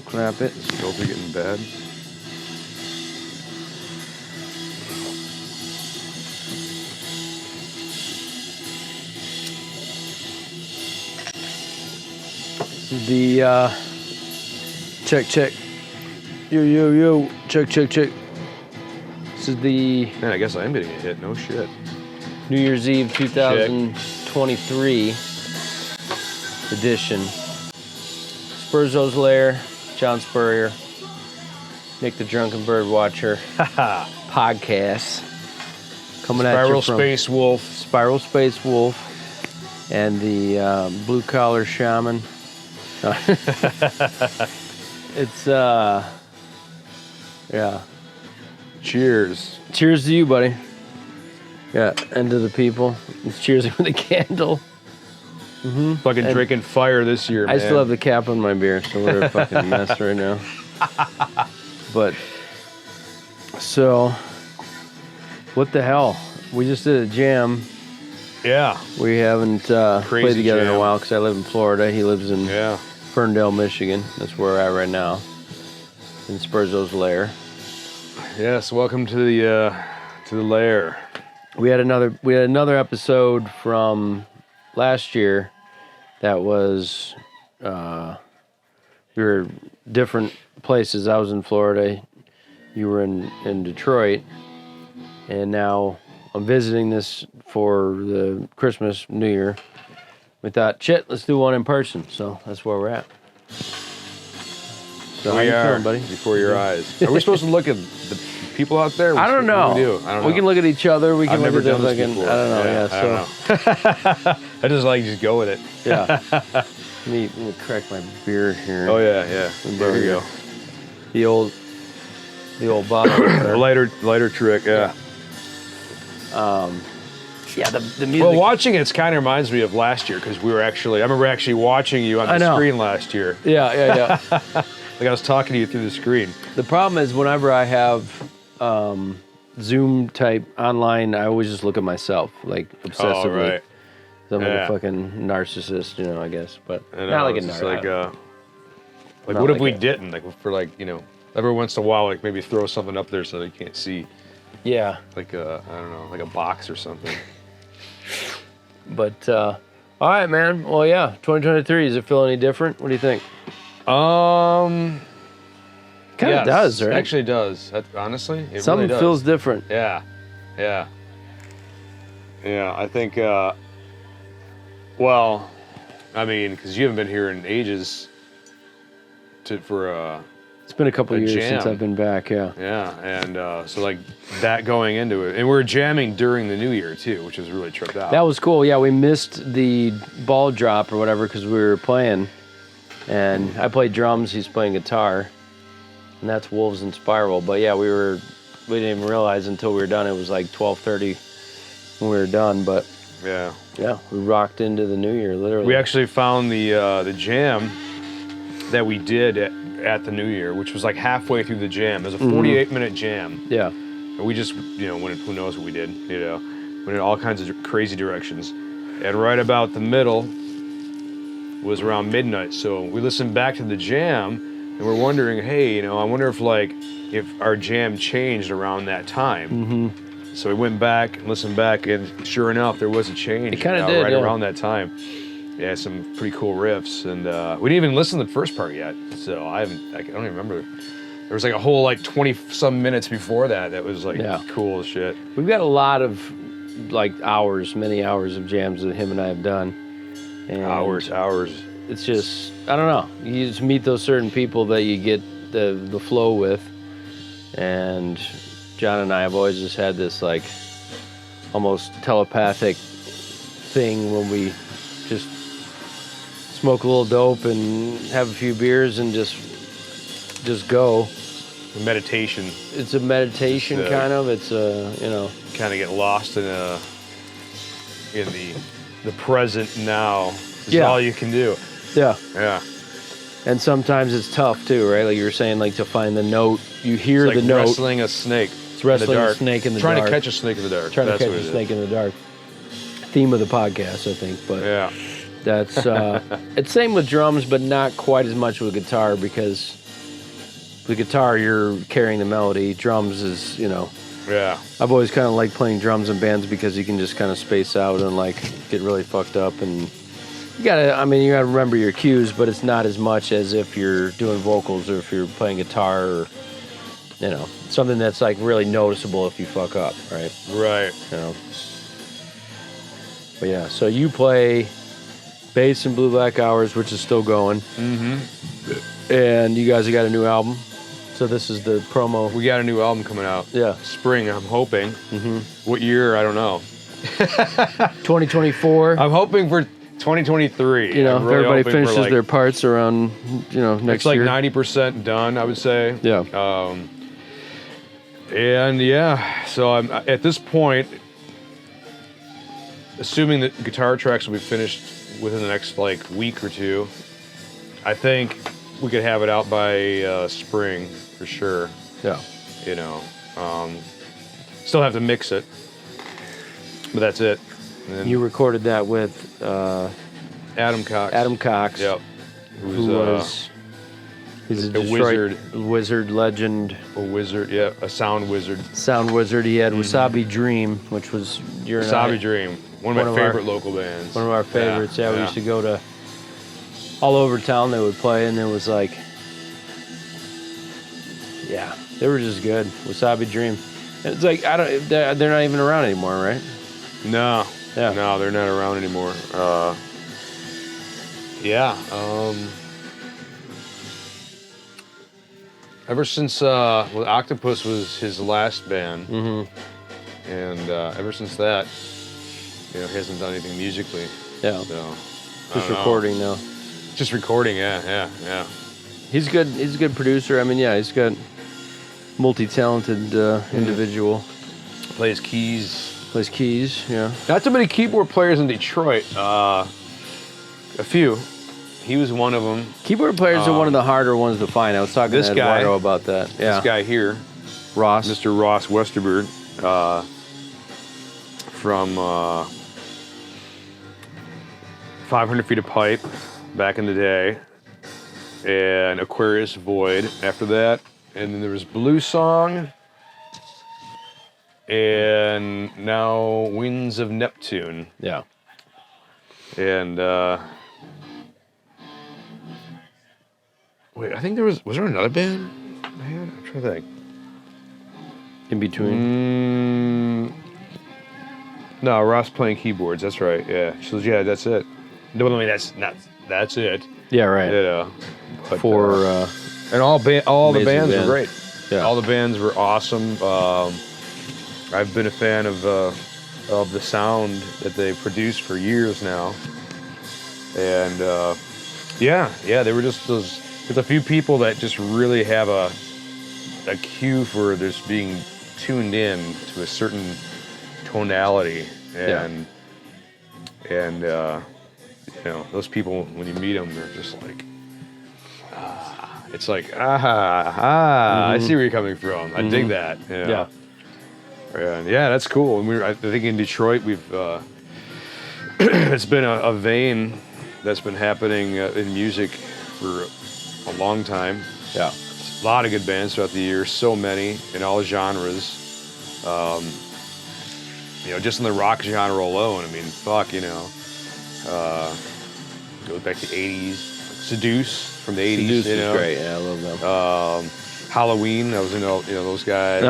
clap it. Skills are getting bad. This is the check. Yo. Check. This is the Man, I guess I am getting a hit. No shit. New Year's Eve 2023 edition. Spurzo's Lair, John Spurrier, Nick the Drunken Birdwatcher podcast. Coming at you from Spiral Space Wolf, and the Blue Collar Shaman. It's yeah. Cheers. Cheers to you, buddy. Yeah, and to the people. It's cheersing with a candle. Mm-hmm. Fucking drinking fire this year, man. I still have the cap on my beer, so we're a fucking mess right now. But, so, what the hell? We just did a jam. Yeah. We haven't played together in a while because I live in Florida. He lives in Ferndale, Michigan. That's where we're at right now. In Spurzo's Lair. Yes, welcome to the Lair. We had another episode from last year that was we were different places. I was in Florida, you were in Detroit, and now I'm visiting this for the Christmas, New Year. We thought, shit, let's do one in person. So that's where we're at. So how you feeling, buddy? Before your eyes. Are we supposed to look at the people out there? I don't know. What do we do? I don't know. We can look at each other. We can I've look never at done this fucking. before. I don't know. Yeah. I don't know. I just go with it. Yeah. Let me crack my beer here. Oh yeah. There you go. The old bottle. lighter trick. Yeah. Yeah. The music. Well, watching it's kind of reminds me of last year because I remember actually watching you on the screen last year. Yeah. Like I was talking to you through the screen. The problem is whenever I have Zoom type online, I always just look at myself like obsessively. Oh, right. I'm like a fucking narcissist, I guess, but not like a narcissist. Like what if we didn't? Like for every once in a while, like maybe throw something up there so they can't see. Yeah. Like I don't know, like a box or something. But all right, man. Well, yeah, 2023. Does it feel any different? What do you think? Kind of does, right? It actually does. Honestly, Something really does. feels different. Yeah. I think. Well, I mean, because you haven't been here in ages. It's been a couple of years since I've been back. Yeah. Yeah, and so like that going into it, and we're jamming during the New Year too, which was really tripped out. That was cool. Yeah, we missed the ball drop or whatever because we were playing. And I played drums, he's playing guitar, and that's Wolves and Spiral. But yeah, we didn't even realize until we were done. It was like 12:30 when we were done. But yeah, we rocked into the New Year literally. We actually found the jam that we did at the New Year, which was like halfway through the jam. It was a 48-minute jam. Yeah, and we just who knows what we did? Went in all kinds of crazy directions, and right about the middle was around midnight. So we listened back to the jam and we're wondering, hey, I wonder if our jam changed around that time. Mm-hmm. So we went back and listened back, and sure enough, there was a change. It kind of did, right around that time. Yeah, some pretty cool riffs, and we didn't even listen to the first part yet. So I don't even remember. There was like a whole 20 some minutes before that was cool as shit. We've got a lot of many hours of jams that him and I have done. And hours. It's just, I don't know. You just meet those certain people that you get the flow with. And John and I have always just had this almost telepathic thing when we just smoke a little dope and have a few beers and just go. Meditation. It's a meditation kind of. It's kind of get lost in the present now. Is all you can do. Yeah. And sometimes it's tough too, right? Like you were saying, to find the note. You hear the note. Wrestling a snake. It's wrestling a snake in the dark. Trying to catch a snake in the dark. Trying to catch a snake in the dark. Theme of the podcast, I think. But that's it's same with drums, but not quite as much with guitar because the guitar, you're carrying the melody. Drums is, Yeah. I've always kind of liked playing drums in bands because you can just kind of space out and like get really fucked up, and you gotta remember your cues, but it's not as much as if you're doing vocals or if you're playing guitar or, something that's like really noticeable if you fuck up, right? Right. But yeah, so you play bass in Blue Black Hours, which is still going. Mm-hmm. And you guys have got a new album. So this is the promo. We got a new album coming out. Yeah. Spring, I'm hoping. Mm-hmm. What year? I don't know. 2024. I'm hoping for 2023. If everybody finishes their parts around, next year. It's like 90% done, I would say. Yeah. And yeah, so I'm at this point, assuming that guitar tracks will be finished within the next week or two, I think we could have it out by spring for sure. Yeah. Still have to mix it, but that's it. And then You recorded that with Adam Cox. Adam Cox. Yep. He's a wizard. Wizard legend. A wizard, yeah, a sound wizard. Sound wizard. He had Wasabi Dream, which was Wasabi Dream, one of my favorite local bands. One of our favorites. Yeah, we used to go to all over town. They would play, and it was like, yeah, they were just good. Wasabi Dream. And it's like they're not even around anymore, right? No. Yeah. No, they're not around anymore. Yeah. Ever since Octopus was his last band, and ever since that, he hasn't done anything musically. Yeah. So Just recording now. Just recording, yeah. He's good. He's a good producer. I mean, yeah, he's got multi-talented individual. Plays keys. Plays keys. Yeah. Not too many keyboard players in Detroit. A few. He was one of them. Keyboard players are one of the harder ones to find. I was talking to Eduardo about that. Yeah. This guy here, Ross. Mr. Ross Westerberg, from 500 Feet of Pipe back in the day, and Aquarius Void after that, and then there was Blue Song, and now Winds of Neptune. Yeah. And wait, I think was there another band I had? I'm trying to think. In between. No, Ross playing keyboards. That's right. Yeah. So yeah, that's it. No, I mean that's it. Yeah, right. But, For and all the bands were great. Yeah. All the bands were awesome. I've been a fan of the sound that they produce for years now. And they were just those. There's a few people that just really have a cue for just being tuned in to a certain tonality, and those people, when you meet them, they're just like, it's like, I see where you're coming from. I dig that. Yeah. And yeah, that's cool. And I think in Detroit, we've it's been a vein that's been happening in music for a long time. Yeah. A lot of good bands throughout the years, so many in all genres. Just in the rock genre alone, I mean, fuck, goes back to 80s. Seduce from the 80s. Seduce is great. Yeah, I love them. Halloween, I was into those guys.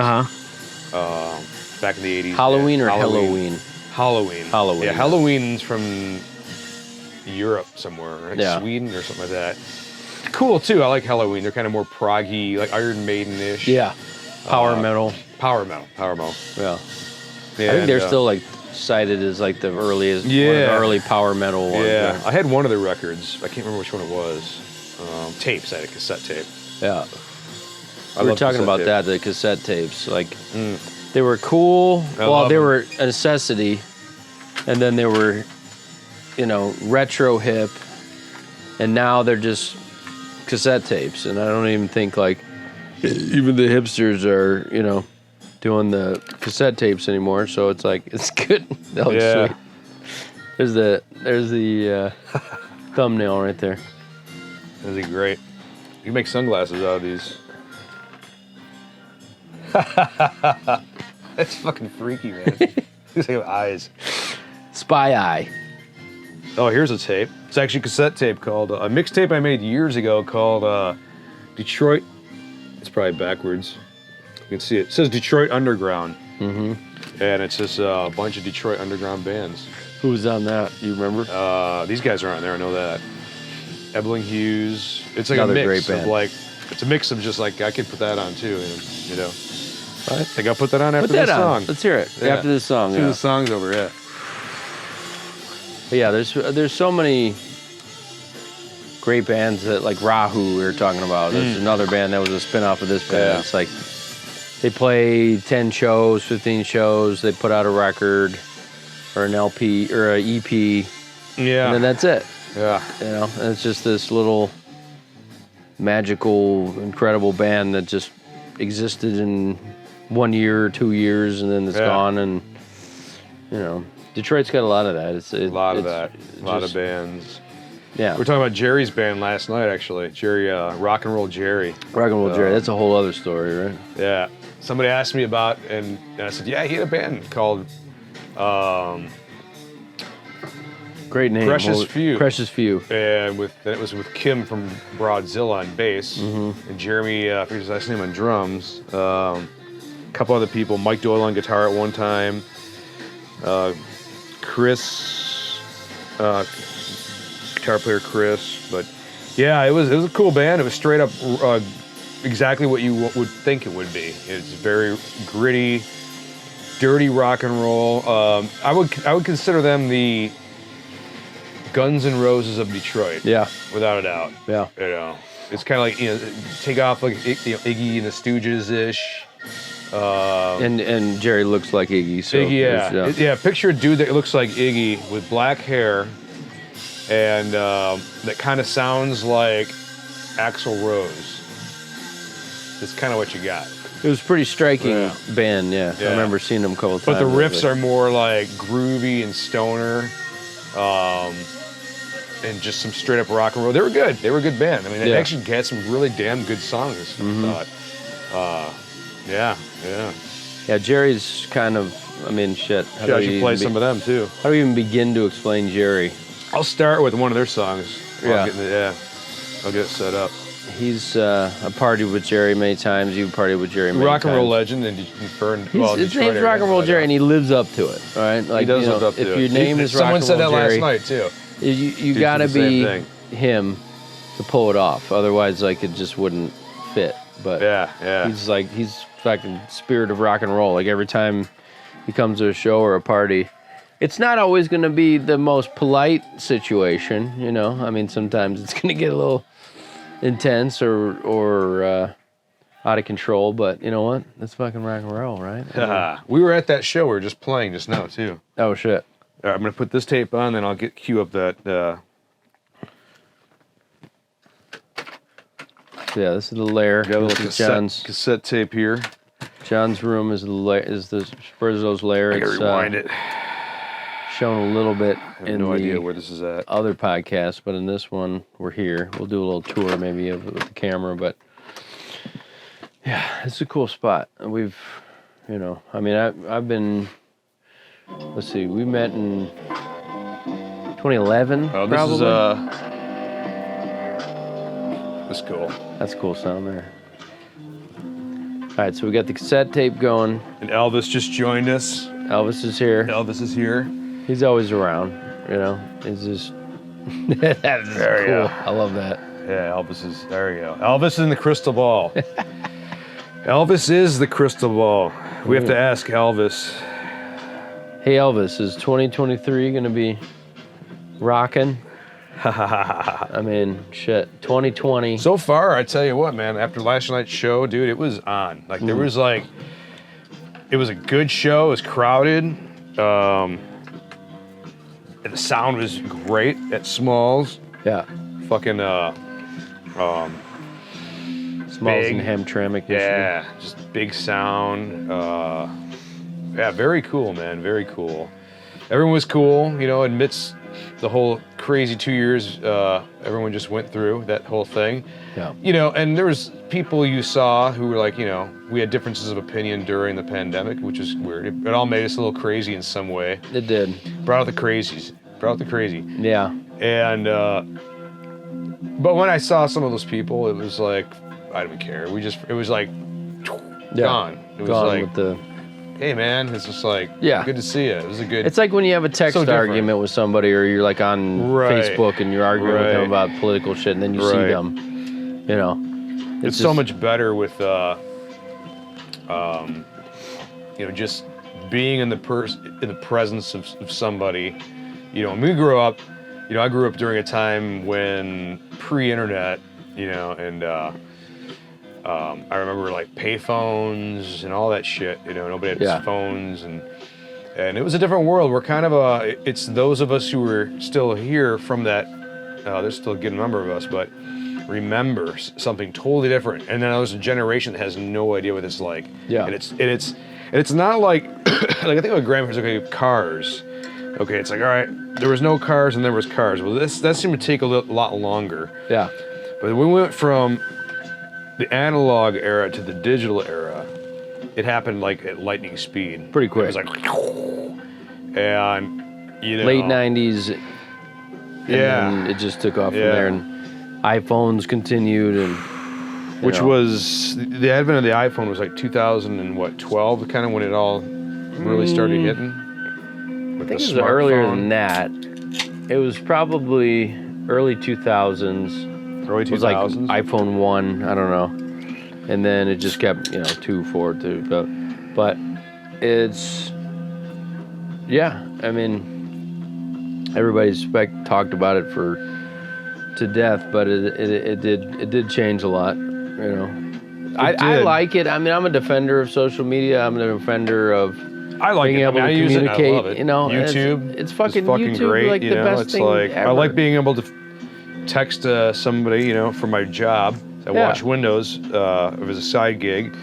Back in the 80s. Halloween or Halloween? Halloween. Halloween. Yeah, Halloween's from Europe somewhere, right? Yeah. Sweden or something like that. Cool too. I like Halloween. They're kind of more proggy, like Iron Maiden-ish. Yeah. Power metal. Power metal. Yeah. I think they're still cited as like the earliest, one of the early power metal ones. Yeah. I had one of their records. I can't remember which one it was. Tapes. I had a cassette tape. Yeah. We were talking about that, the cassette tapes. Like, they were cool. They were a necessity. And then they were, retro hip. And now they're just cassette tapes. And I don't even think, even the hipsters are, doing the cassette tapes anymore. So it's like, it's good. That looks sweet. There's the thumbnail right there. That'd be great. You can make sunglasses out of these. That's fucking freaky, man. These have eyes. Spy Eye. Oh, here's a tape. It's actually a cassette tape called a mixtape I made years ago called Detroit. It's probably backwards. You can see it. It says Detroit Underground. Mm-hmm. And it's just a bunch of Detroit Underground bands. Who's on that? You remember? These guys are on there. I know that. Ebling Hughes. It's like Another a mix great band. of like. It's a mix of just like I could put that on too. You know. Right. I think I'll put that on after Put that this on. song. Let's hear it. Yeah. After this song. After Yeah. the song's over. Yeah. But yeah, there's so many great bands that like Rahu we were talking about. There's another band that was a spin-off of this band. Yeah. It's like they play 10 shows, 15 shows, they put out a record or an LP or an EP, Yeah. and then that's it. Yeah. You know, and it's just this little magical, incredible band that just existed in 1 year or 2 years, and then it's gone. And you know, Detroit's got a lot of that. A lot of bands. Yeah, We were talking about Jerry's band last night, actually. Jerry, Rock and Roll Jerry. Rock and Roll Jerry. That's a whole other story, right? Yeah. Somebody asked me about, and I said, yeah, he had a band called Great name. Precious Few. Precious Few. And it was with Kim from Broadzilla on bass, and Jeremy, I forget his last name, on drums. A couple other people, Mike Doyle on guitar at one time. Chris, guitar player Chris. But yeah, it was a cool band. It was straight up exactly what you would think it would be. It's very gritty, dirty rock and roll. I would consider them the Guns N' Roses of Detroit. Yeah. Without a doubt. Yeah. You know, it's kind of like, take off like Iggy and the Stooges-ish. And Jerry looks like Iggy. So Iggy, yeah. Picture a dude that looks like Iggy with black hair, and that kind of sounds like Axl Rose. That's kind of what you got. It was a pretty striking band, yeah. I remember seeing them a couple times. But the riffs are more like groovy and stoner, and just some straight up rock and roll. They were good. They were a good band. I mean, they actually had some really damn good songs, I thought. Yeah, Jerry's kind of, I mean, shit. I should play some of them too. How do we even begin to explain Jerry? I'll start with one of their songs. Yeah. I'll get it set up. He's I partied with Jerry many times. You've partied with Jerry many Rock and roll times. legend, and burned. His name's Rock and Roll Jerry, and he lives up to it. All right, like, He does live up to it. If your name is Rock Someone and said Roll that Jerry, last night too. you Dude gotta said the be same him to pull it off. Otherwise, like, it just wouldn't fit. But Yeah. he's fucking spirit of rock and roll. Like, every time he comes to a show or a party, it's not always going to be the most polite situation, you know. I mean, sometimes it's going to get a little intense or out of control. But you know what? That's fucking rock and roll, right? I mean, We were at that show we were just playing just now too. oh shit! All right, I'm gonna put this tape on, then I'll cue up that. Yeah, this is the Lair. Got a This little is John's cassette tape here. John's room is the Spurzo's Lair. I gotta It's rewind it. shown a little bit I have in no the idea where this is at. other podcast, but in this one, we're here. We'll do a little tour maybe of it with the camera, but yeah, it's a cool spot. We've, you know, I mean, I've been, let's see, we met in 2011, Oh, this probably. is That's cool. That's a cool sound there. All right, so we got the cassette tape going. And Elvis just joined us. Elvis is here. Elvis is here. He's always around, you know. He's just, that's There you cool. go. I love that. Yeah, Elvis is. There you go. Elvis in the crystal ball. Elvis is the crystal ball. We have to ask Elvis. Hey Elvis, is 2023 gonna be rocking? I mean, shit, 2020. So far, I tell you what, man. After last night's show, dude, it was on. Like there was like, it was a good show. It was crowded. And the sound was great at Smalls. Yeah, Fucking Smalls big. and Hamtramck. yeah, just big sound. Yeah, very cool, man. Very cool. Everyone was cool, you know, amidst the whole crazy 2 years everyone just went through, that whole thing. Yeah. You know, and there was people you saw who were like, you know, we had differences of opinion during the pandemic, which is weird. It all made us a little crazy in some way. It did. Brought out the crazies. Brought out the crazy. Yeah. And, but when I saw some of those people, it was like, I didn't care. It was like, gone. It was gone like, with the... hey man, it's just like, Yeah. good to see you. It was a good... It's like when you have a text argument with somebody, or you're like on Facebook and you're arguing with them about political shit, and then you see them, you know. It's so much better with, you know, just being in the presence of somebody. You know, when we grew up, you know, I grew up during a time when pre-internet, you know, and I remember like payphones and all that shit. You know, nobody had phones, and it was a different world. We're kind of it's those of us who were still here from that. There's still a good number of us, but remember something totally different. And then there's a generation that has no idea what it's like. Yeah. And it's not like like I think my grandparents, okay, cars. Okay, it's like, all right, there was no cars and there was cars. Well, that seemed to take a lot longer. Yeah. But we went from the analog era to the digital era. It happened like at lightning speed. Pretty quick. It was like, and you know, late 90s. And it just took off from there, and iPhones continued, and which was the advent of the iPhone was like 2012, kind of when it all really started hitting. I think it was earlier than that. It was probably early 2000s. Early 2000s? It was like iPhone 1, I don't know. And then it just kept, 2, 4, 2. But it's, I mean, everybody's talked about it to death, but it did change a lot, I like it. I mean, I'm a defender of social media. I'm a defender of being able to communicate. I love it. YouTube, it's fucking YouTube, great. like the best it's thing like ever. I like being able to text somebody, for my job. I watch Windows as a side gig,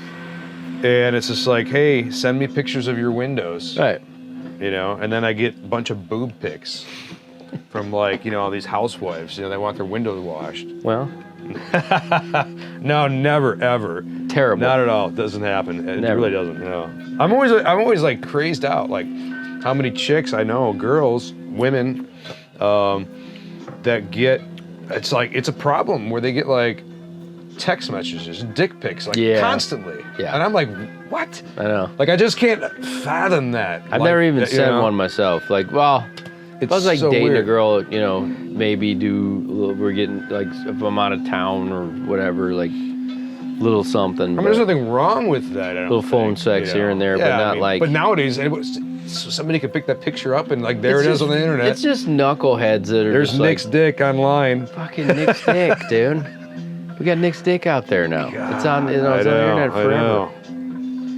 and it's just like, hey, send me pictures of your windows, right? And then I get a bunch of boob pics from all these housewives. They want their windows washed. Well. No, never, ever. Terrible. Not at all. It doesn't happen. It Never. really doesn't. No. I'm always like crazed out. Like how many chicks I know, girls, women, that get. It's like it's a problem where they get like text messages, dick pics, constantly. Yeah. And I'm like, what? I know. Like I just can't fathom that. I've never even sent one myself. Like, well. If I was like so dating weird. a girl, maybe we're getting like if I'm out of town or whatever, like little something. I mean, there's nothing wrong with that. I don't little phone sex here and there, but not like. But nowadays, somebody could pick that picture up and like there it is on the internet. It's just knuckleheads that are. There's just Nick's dick online. Fucking Nick's dick, dude. We got Nick's dick out there now. God, it's on the internet forever. I know.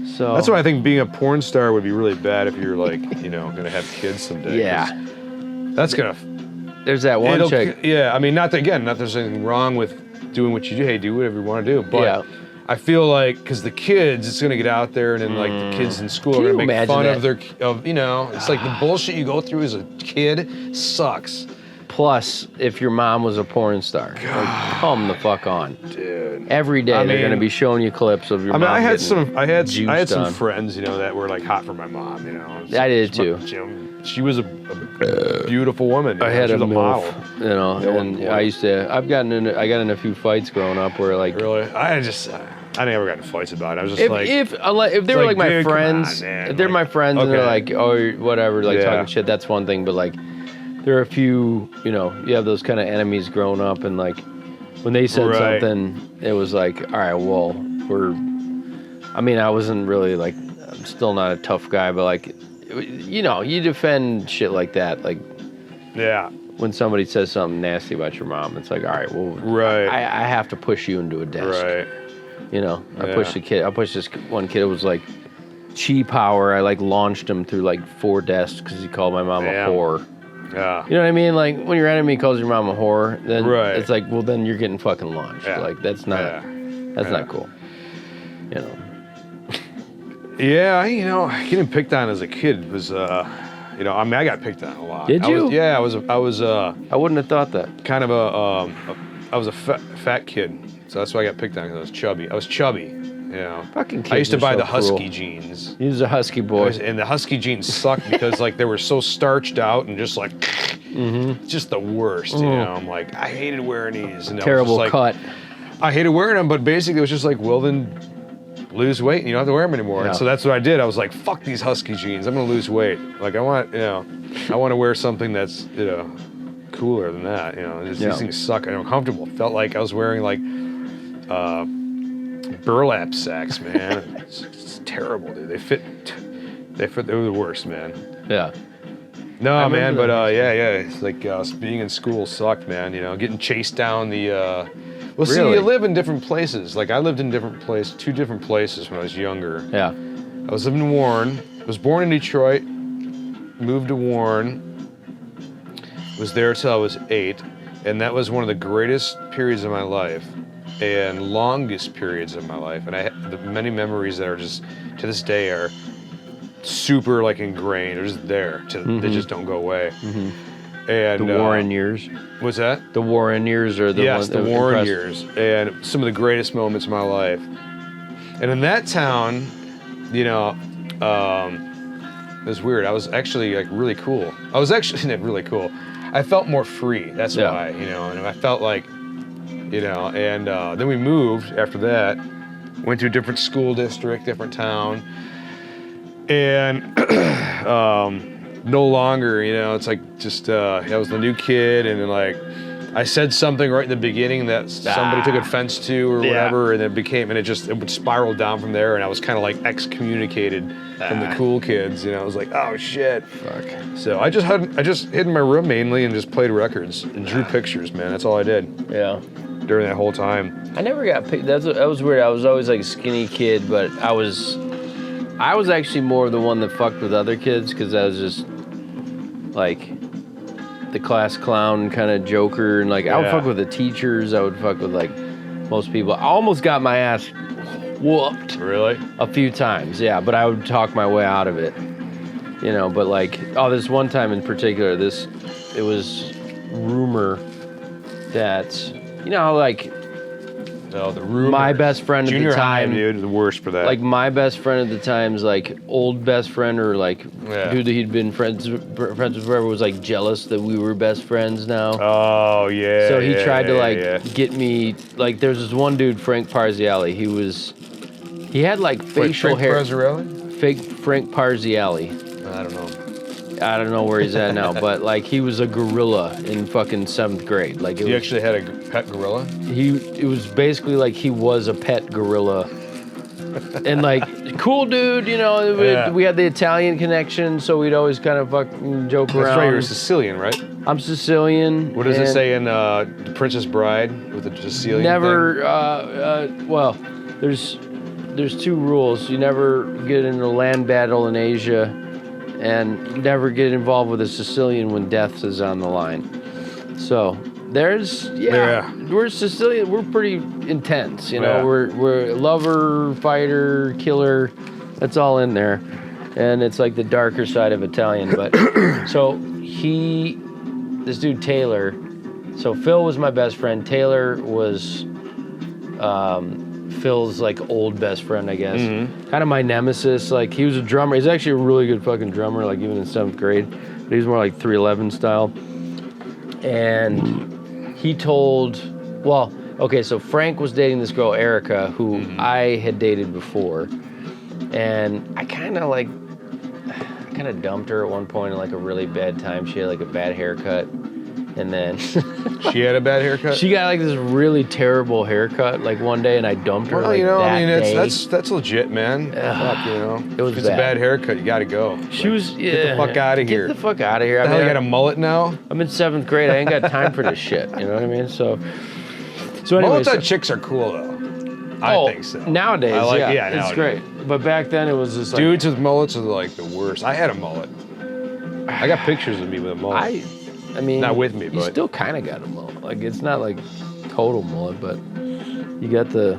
So that's why I think being a porn star would be really bad if you're like, gonna have kids someday. Yeah. That's gonna. There's that one chick. Yeah, I mean, not there's anything wrong with doing what you do. Hey, do whatever you want to do. But I feel like because the kids, it's gonna get out there, and then like the kids in school are gonna make fun of it's like the bullshit you go through as a kid sucks. Plus, if your mom was a porn star, like, come the fuck on, dude. Every day they're gonna be showing you clips of your mom. I had some some friends, that were like hot for my mom. I did too. She was a beautiful woman. I had she was a model. and I got in a few fights growing up where like. Really, I never got in fights about it. I was just if they were like my friends, if they're my friends and they're like, oh, whatever, like talking shit, that's one thing. But like, there are a few, you have those kind of enemies growing up, and like, when they said something, it was like, all right, well, I wasn't really like, I'm still not a tough guy, but like, you defend shit like that, like, when somebody says something nasty about your mom, it's like, all right, well, I have to push you into a desk, I pushed I pushed this one kid. It was like chi power. I like launched him through like 4 desks because he called my mom a whore. Yeah. You know what I mean? Like when your enemy calls your mom a whore, then it's like, well, then you're getting fucking launched. Like that's not not cool. Yeah, getting picked on as a kid was You know, I mean, I got picked on a lot. Did you? I was I wouldn't have thought that. kind of I was a fat kid, so that's why I got picked on because I was chubby. I was chubby, you know. Fucking kids I used to are buy so the Husky cruel. jeans. He was a husky boy. And the Husky jeans sucked because like they were so starched out and just like just the worst, you know. I'm like, I hated wearing these. And Terrible I was just cut. like, I hated wearing them, but basically it was just like, well then lose weight and you don't have to wear them anymore. Yeah. And so that's what I did. I was like, fuck these Husky jeans. I'm gonna lose weight. Like I want to wear something that's, you know, cooler than that. You know, these things suck. I'm uncomfortable. Felt like I was wearing like burlap sacks, man. It's terrible, dude. They fit. They were the worst, man. Yeah. No, man, but it's like being in school sucked, man. You know, getting chased down the. Well, see, Really? you live in different places. Like I lived in two different places when I was younger. Yeah. I was living in Warren. I was born in Detroit. Moved to Warren. Was there till I was 8, and that was one of the greatest periods of my life, and longest periods of my life. And I have the many memories that are just to this day are super like ingrained. They're just there. They just don't go away. And The Warren years. What's that? The Warren years are the Yes, ones the that Warren impressed- years, and some of the greatest moments of my life. And in that town, you know, it was weird. I was actually like really cool. I was actually not really cool. I felt more free. That's why, you know, and I felt like, you know, and then we moved after that, went to a different school district, different town, and no longer, you know, it's like just, I was the new kid, and then like, I said something right in the beginning that somebody took offense to or whatever, and it would spiral down from there, and I was kind of like excommunicated from the cool kids, you know. I was like, oh shit. Fuck. So I just hid in my room mainly and just played records and drew pictures, man. That's all I did Yeah. during that whole time. I never got picked. That was weird. I was always like a skinny kid, but I was actually more the one that fucked with other kids because I was just like the class clown kind of joker, and like I would fuck with the teachers. I would fuck with like most people. I almost got my ass whooped Really? a few times, yeah, but I would talk my way out of it, you know. But like, this one time in particular, it was rumor that, you know how like No, the rumor. my best friend at Junior the time, high, dude, the worst for that. like my best friend at the time's like old best friend, or like who he'd been friends with forever, was like jealous that we were best friends now. Oh yeah. So he tried to like yeah. get me, like there's this one dude, Frank Parziale. He had like facial hair. Fake Frank Parziale. I don't know. I don't know where he's at now, but like he was a gorilla in fucking 7th grade. Like You actually had a pet gorilla? it was basically like he was a pet gorilla. And like, cool dude, you know, we had the Italian connection, so we'd always kind of fucking joke around. That's right, you're Sicilian, right? I'm Sicilian. What does it say in The Princess Bride with the Sicilian Never, thing? well, there's 2 rules. You never get in a land battle in Asia, and never get involved with a Sicilian when death is on the line. So there's, we're Sicilian. We're pretty intense, you know. Yeah. We're lover, fighter, killer. That's all in there, and it's like the darker side of Italian. But so this dude Taylor. So Phil was my best friend. Taylor was Phil's like old best friend, I guess. Kind of my nemesis. Like he was a drummer. He's actually a really good fucking drummer, like even in 7th grade. But he's more like 311 style. And he told, so Frank was dating this girl, Erica, who I had dated before. And I kind of dumped her at one point in like a really bad time. She had like a bad haircut. And then She had a bad haircut? she got like this really terrible haircut like one day, and I dumped her. Well, like, you know, that I mean, day. that's legit, man. Fuck, you know. It was If it's a bad. bad haircut, you gotta go. She was Get the fuck out of here. Get the fuck out of here. The hell, you got a mullet now? I'm in 7th grade. I ain't got time for this shit. You know what I mean? So anyway, Mullets on chicks are cool though. I think so. Nowadays, I like, it's nowadays. great. But back then, it was just like Dudes with mullets are like the worst. I had a mullet. I got pictures of me with a mullet. I mean, Not with me, you but still kind of got a mullet. Like it's not like total mullet, but you got the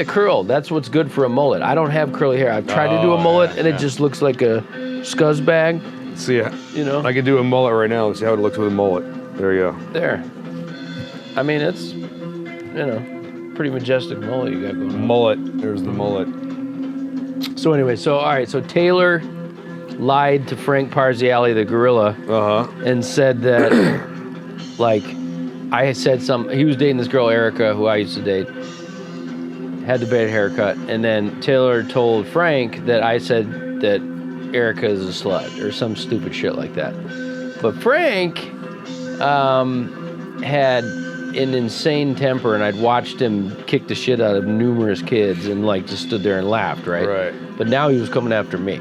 curl. That's what's good for a mullet. I don't have curly hair. I've tried to do a mullet, and it just looks like a scuzz bag. See, You know? I could do a mullet right now. Let's see how it looks with a mullet. There you go. There. I mean, it's, pretty majestic mullet you got going on. Mullet. There's the mullet. So anyway, all right, so Taylor lied to Frank Parziale, the gorilla, and said that, like, I said he was dating this girl, Erica, who I used to date, had the bad haircut, and then Taylor told Frank that I said that Erica is a slut, or some stupid shit like that. But Frank had an insane temper, and I'd watched him kick the shit out of numerous kids and, like, just stood there and laughed, right? Right. But now he was coming after me.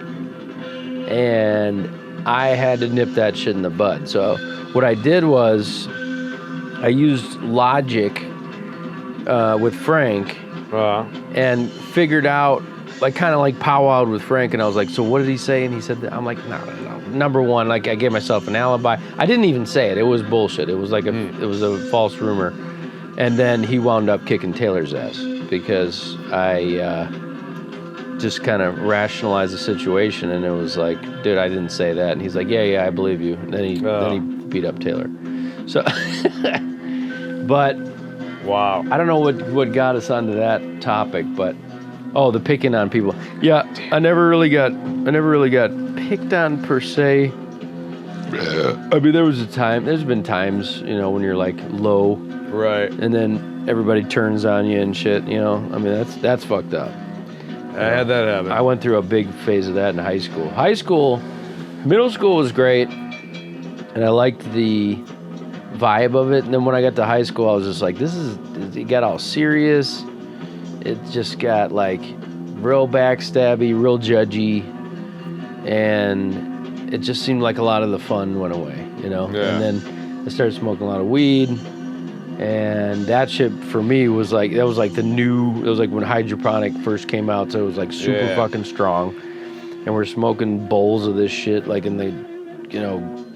And I had to nip that shit in the bud. So what I did was I used logic with Frank and figured out, like, kind of like powwowed with Frank, and I was like, so what did he say? And he said that. I'm like, no. Number one, like, I gave myself an alibi. I didn't even say it. It was bullshit. It was like it was a false rumor. And then he wound up kicking Taylor's ass because I just kind of rationalized the situation, and it was like, dude, I didn't say that. And he's like, yeah, I believe you. And then he beat up Taylor. So, but wow, I don't know what got us onto that topic, but the picking on people. Yeah, I never really got picked on per se. I mean, there's been times, when you're like low, right, and then everybody turns on you and shit. I mean, that's fucked up. I had that happen. I went through a big phase of that in high school. Middle school was great, and I liked the vibe of it. And then when I got to high school, I was just like, it got all serious. It just got, like, real backstabby, real judgy, and it just seemed like a lot of the fun went away, Yeah. And then I started smoking a lot of weed, and that shit for me was like, it was like when hydroponic first came out, so it was like super fucking strong, and we're smoking bowls of this shit, like in the,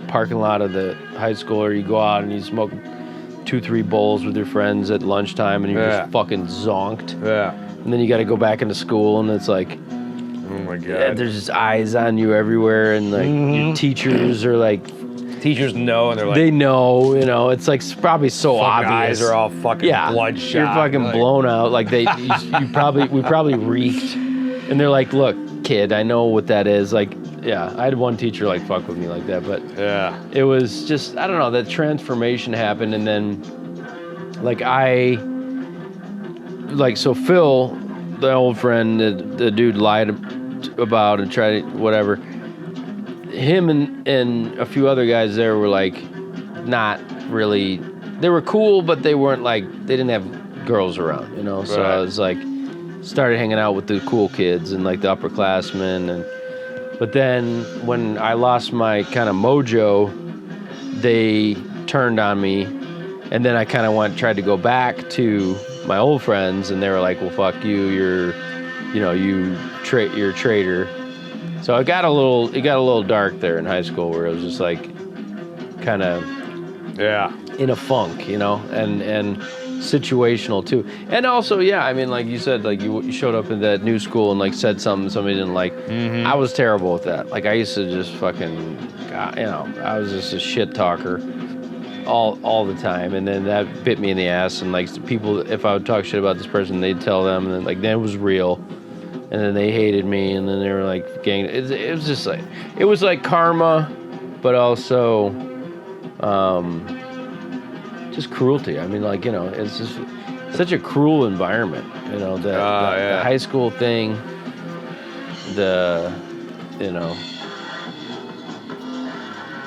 parking lot of the high school, or you go out and you smoke 2-3 bowls with your friends at lunchtime, and you're just fucking zonked. Yeah. And then you got to go back into school, and it's like, oh my god, there's just eyes on you everywhere, and like your teachers are like, teachers know, and they're like, they know, it's like probably so obvious. Eyes are all fucking bloodshot. You're fucking blown out. Like we probably reeked, and they're like, look, kid, I know what that is. Like, yeah, I had one teacher like fuck with me like that, but it was just, I don't know, that transformation happened, and then so Phil, the old friend, the dude lied about and tried whatever. Him and a few other guys there were like not really, they were cool, but they weren't like, they didn't have girls around, So I was like, started hanging out with the cool kids and like the upperclassmen, but then when I lost my kind of mojo, they turned on me, and then I kind of tried to go back to my old friends, and they were like, well, fuck you, you're a traitor. So it got a little dark there in high school, where it was just like kind of in a funk, and situational too. And also, I mean, like you said, like you showed up in that new school and like said something somebody didn't like. I was terrible with that. Like I used to just fucking, I was just a shit talker all the time, and then that bit me in the ass. And like people, if I would talk shit about this person, they'd tell them, and then like then it was real, and then they hated me, and then they were like gang. It was just like, it was like karma, but also just cruelty. I mean, like, it's just such a cruel environment, the high school thing,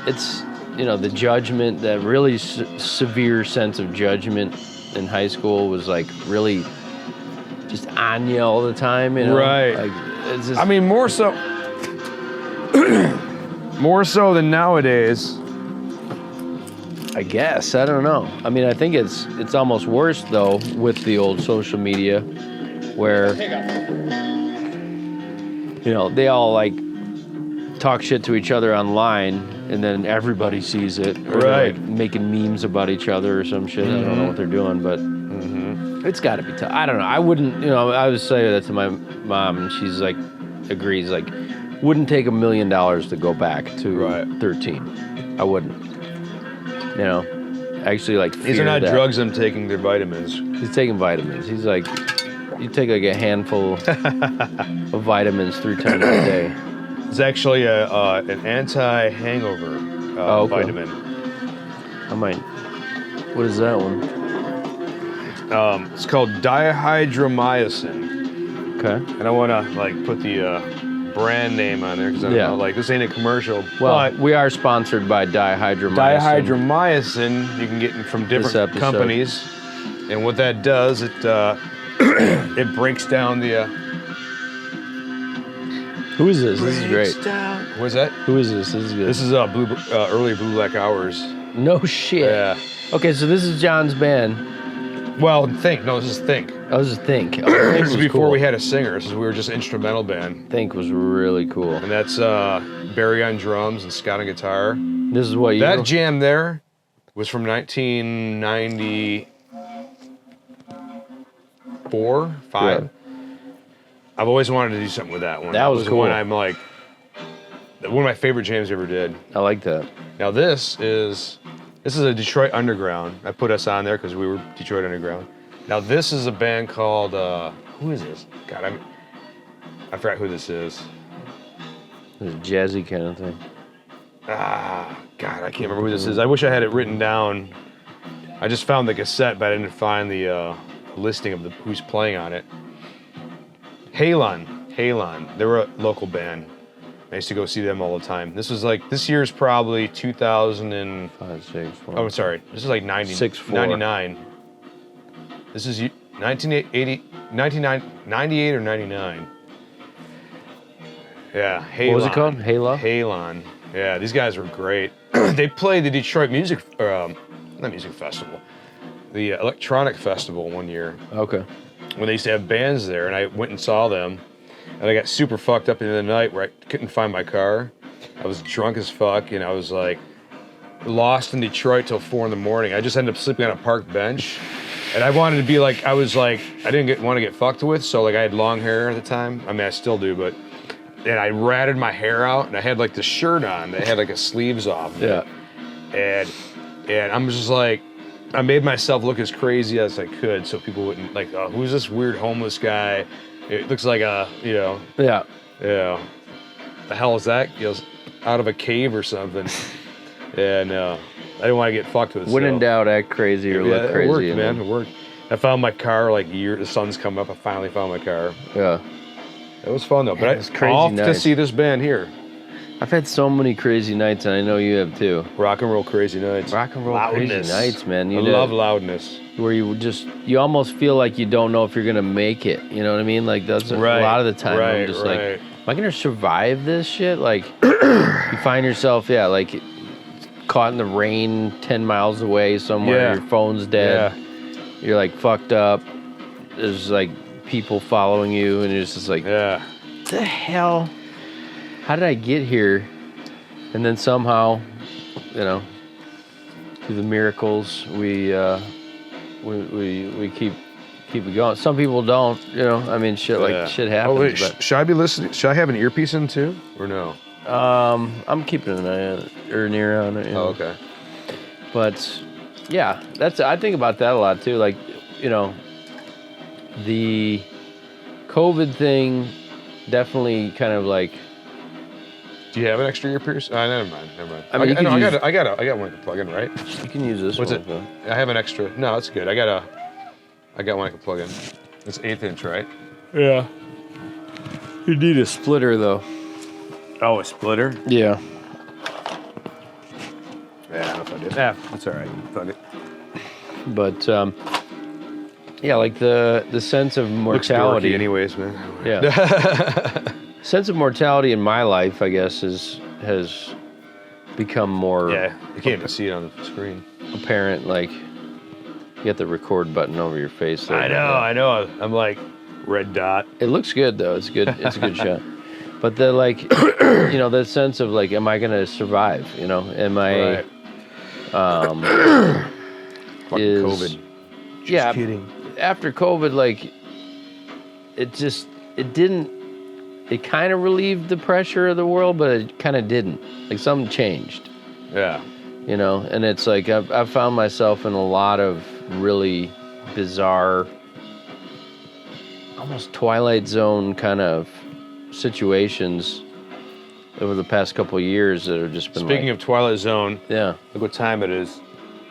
it's, the judgment, that really severe sense of judgment in high school was like really just on you all the time, Right. Like, it's just, I mean, more so than nowadays. I guess, I don't know. I mean, I think it's almost worse though with the old social media, where they all like talk shit to each other online, and then everybody sees it, or they're, like, making memes about each other or some shit. I don't know what they're doing, but it's got to be tough. I don't know. I wouldn't, I would say that to my mom, and she's like, agrees, like, wouldn't take $1 million to go back to Right. 13. I wouldn't. You know, actually like These are fear not that. drugs. I'm taking. They're vitamins. He's taking vitamins. He's like, you take like a handful of vitamins 3 times a day. It's actually an anti-hangover Okay. vitamin. I might. What is that one? It's called dihydromycin, Okay. and I want to like put the brand name on there because I'm not like this ain't a commercial. Well, but we are sponsored by dihydromycin. dihydromycin you can get from different companies, and what that does, it it breaks down the. Who is this? This is great. What is that? Who is this? This is good. This is early Blue Black Hours. No shit. Yeah. Okay, so this is John's band. Well, Think. No, this is Think. I was just Think. Oh, Think This is was before cool. we had a singer. We were just instrumental band. Think was really cool. And that's Barry on drums and Scott on guitar. This is what you. That jam there was from 1994, 5. Yeah. I've always wanted to do something with that one. That was cool. One I'm like, one of my favorite jams we ever did. I like that. Now this is a Detroit Underground. I put us on there because we were Detroit Underground. Now this is a band called who is this? God, I forgot who this is. It's a jazzy kind of thing. God, I can't remember who this is. I wish I had it written down. I just found the cassette, but I didn't find the listing of who's playing on it. Halon. They were a local band. I used to go see them all the time. This was like, this year's probably 2000 and... 5, 6, 4. Oh, sorry. This is like 6, 4. 99. This is 98 or 99. Yeah, Halon. What was it called? Halo? Halon. Yeah, these guys were great. They played the Detroit Music, not Music Festival, the Electronic Festival one year Okay. when they used to have bands there, and I went and saw them, and I got super fucked up in the night where I couldn't find my car. I was drunk as fuck, and I was like lost in Detroit till 4 a.m. I just ended up sleeping on a park bench, and I wanted to be like, I didn't want to get fucked with, so like I had long hair at the time. I mean, I still do, but. And I ratted my hair out, and I had like the shirt on that had like a sleeves off. Yeah. And I'm just like, I made myself look as crazy as I could, so people wouldn't like, oh, who's this weird homeless guy? It looks like a, Yeah. the hell is that? He was out of a cave or something. And I didn't want to get fucked with. When in doubt, act crazy or look crazy. It worked, man. It worked. I found my car like the sun's come up. I finally found my car. Yeah. It was fun though, but It was crazy off to nice. see this band here. I've had so many crazy nights, and I know you have too. Rock and roll crazy nights. Rock and roll Loudness. crazy nights, man. I love loudness. Where you almost feel like you don't know if you're gonna make it. You know what I mean? Like that's a lot of the time. I'm just like, am I gonna survive this shit? Like, you find yourself, like caught in the rain 10 miles away somewhere. Yeah. Your phone's dead. Yeah. You're like fucked up. There's like people following you, and it's just like, Yeah. what the hell? How did I get here? And then somehow, through the miracles, we keep it going. Some people don't, I mean, shit happens. Oh wait, but should I be listening? Should I have an earpiece in too, or no? I'm keeping an eye on it, or an ear on it. Oh, okay. But yeah, I think about that a lot too. Like, the COVID thing definitely kind of like. Do you have an extra earpiece? Never mind. I mean, I got one to plug in, right? You can use this. What's one, it? though. I have an extra. No, it's good. I got one I can plug in. It's 1/8 inch, right? Yeah. You need a splitter though. Oh, a splitter? Yeah. Yeah, I don't know if I did. Yeah, that's all right. Fuck it. But like the sense of Looks mortality. dorky anyways, man. Yeah. Sense of mortality in my life, I guess, has become more Yeah, you can't even see it on the screen. apparent. Like, you got the record button over your face. There. I know. I'm like, red dot. It looks good though. It's good. It's a good shot. But the the sense of like, am I gonna survive? Am I? Right. Fucking Is COVID. Just kidding. After COVID, like, it didn't it kind of relieved the pressure of the world, but it kind of didn't. Like something changed. Yeah. You know, and it's like I've found myself in a lot of really bizarre, almost Twilight Zone kind of situations over the past couple of years that have just been Speaking of Twilight Zone, yeah. Look what time it is.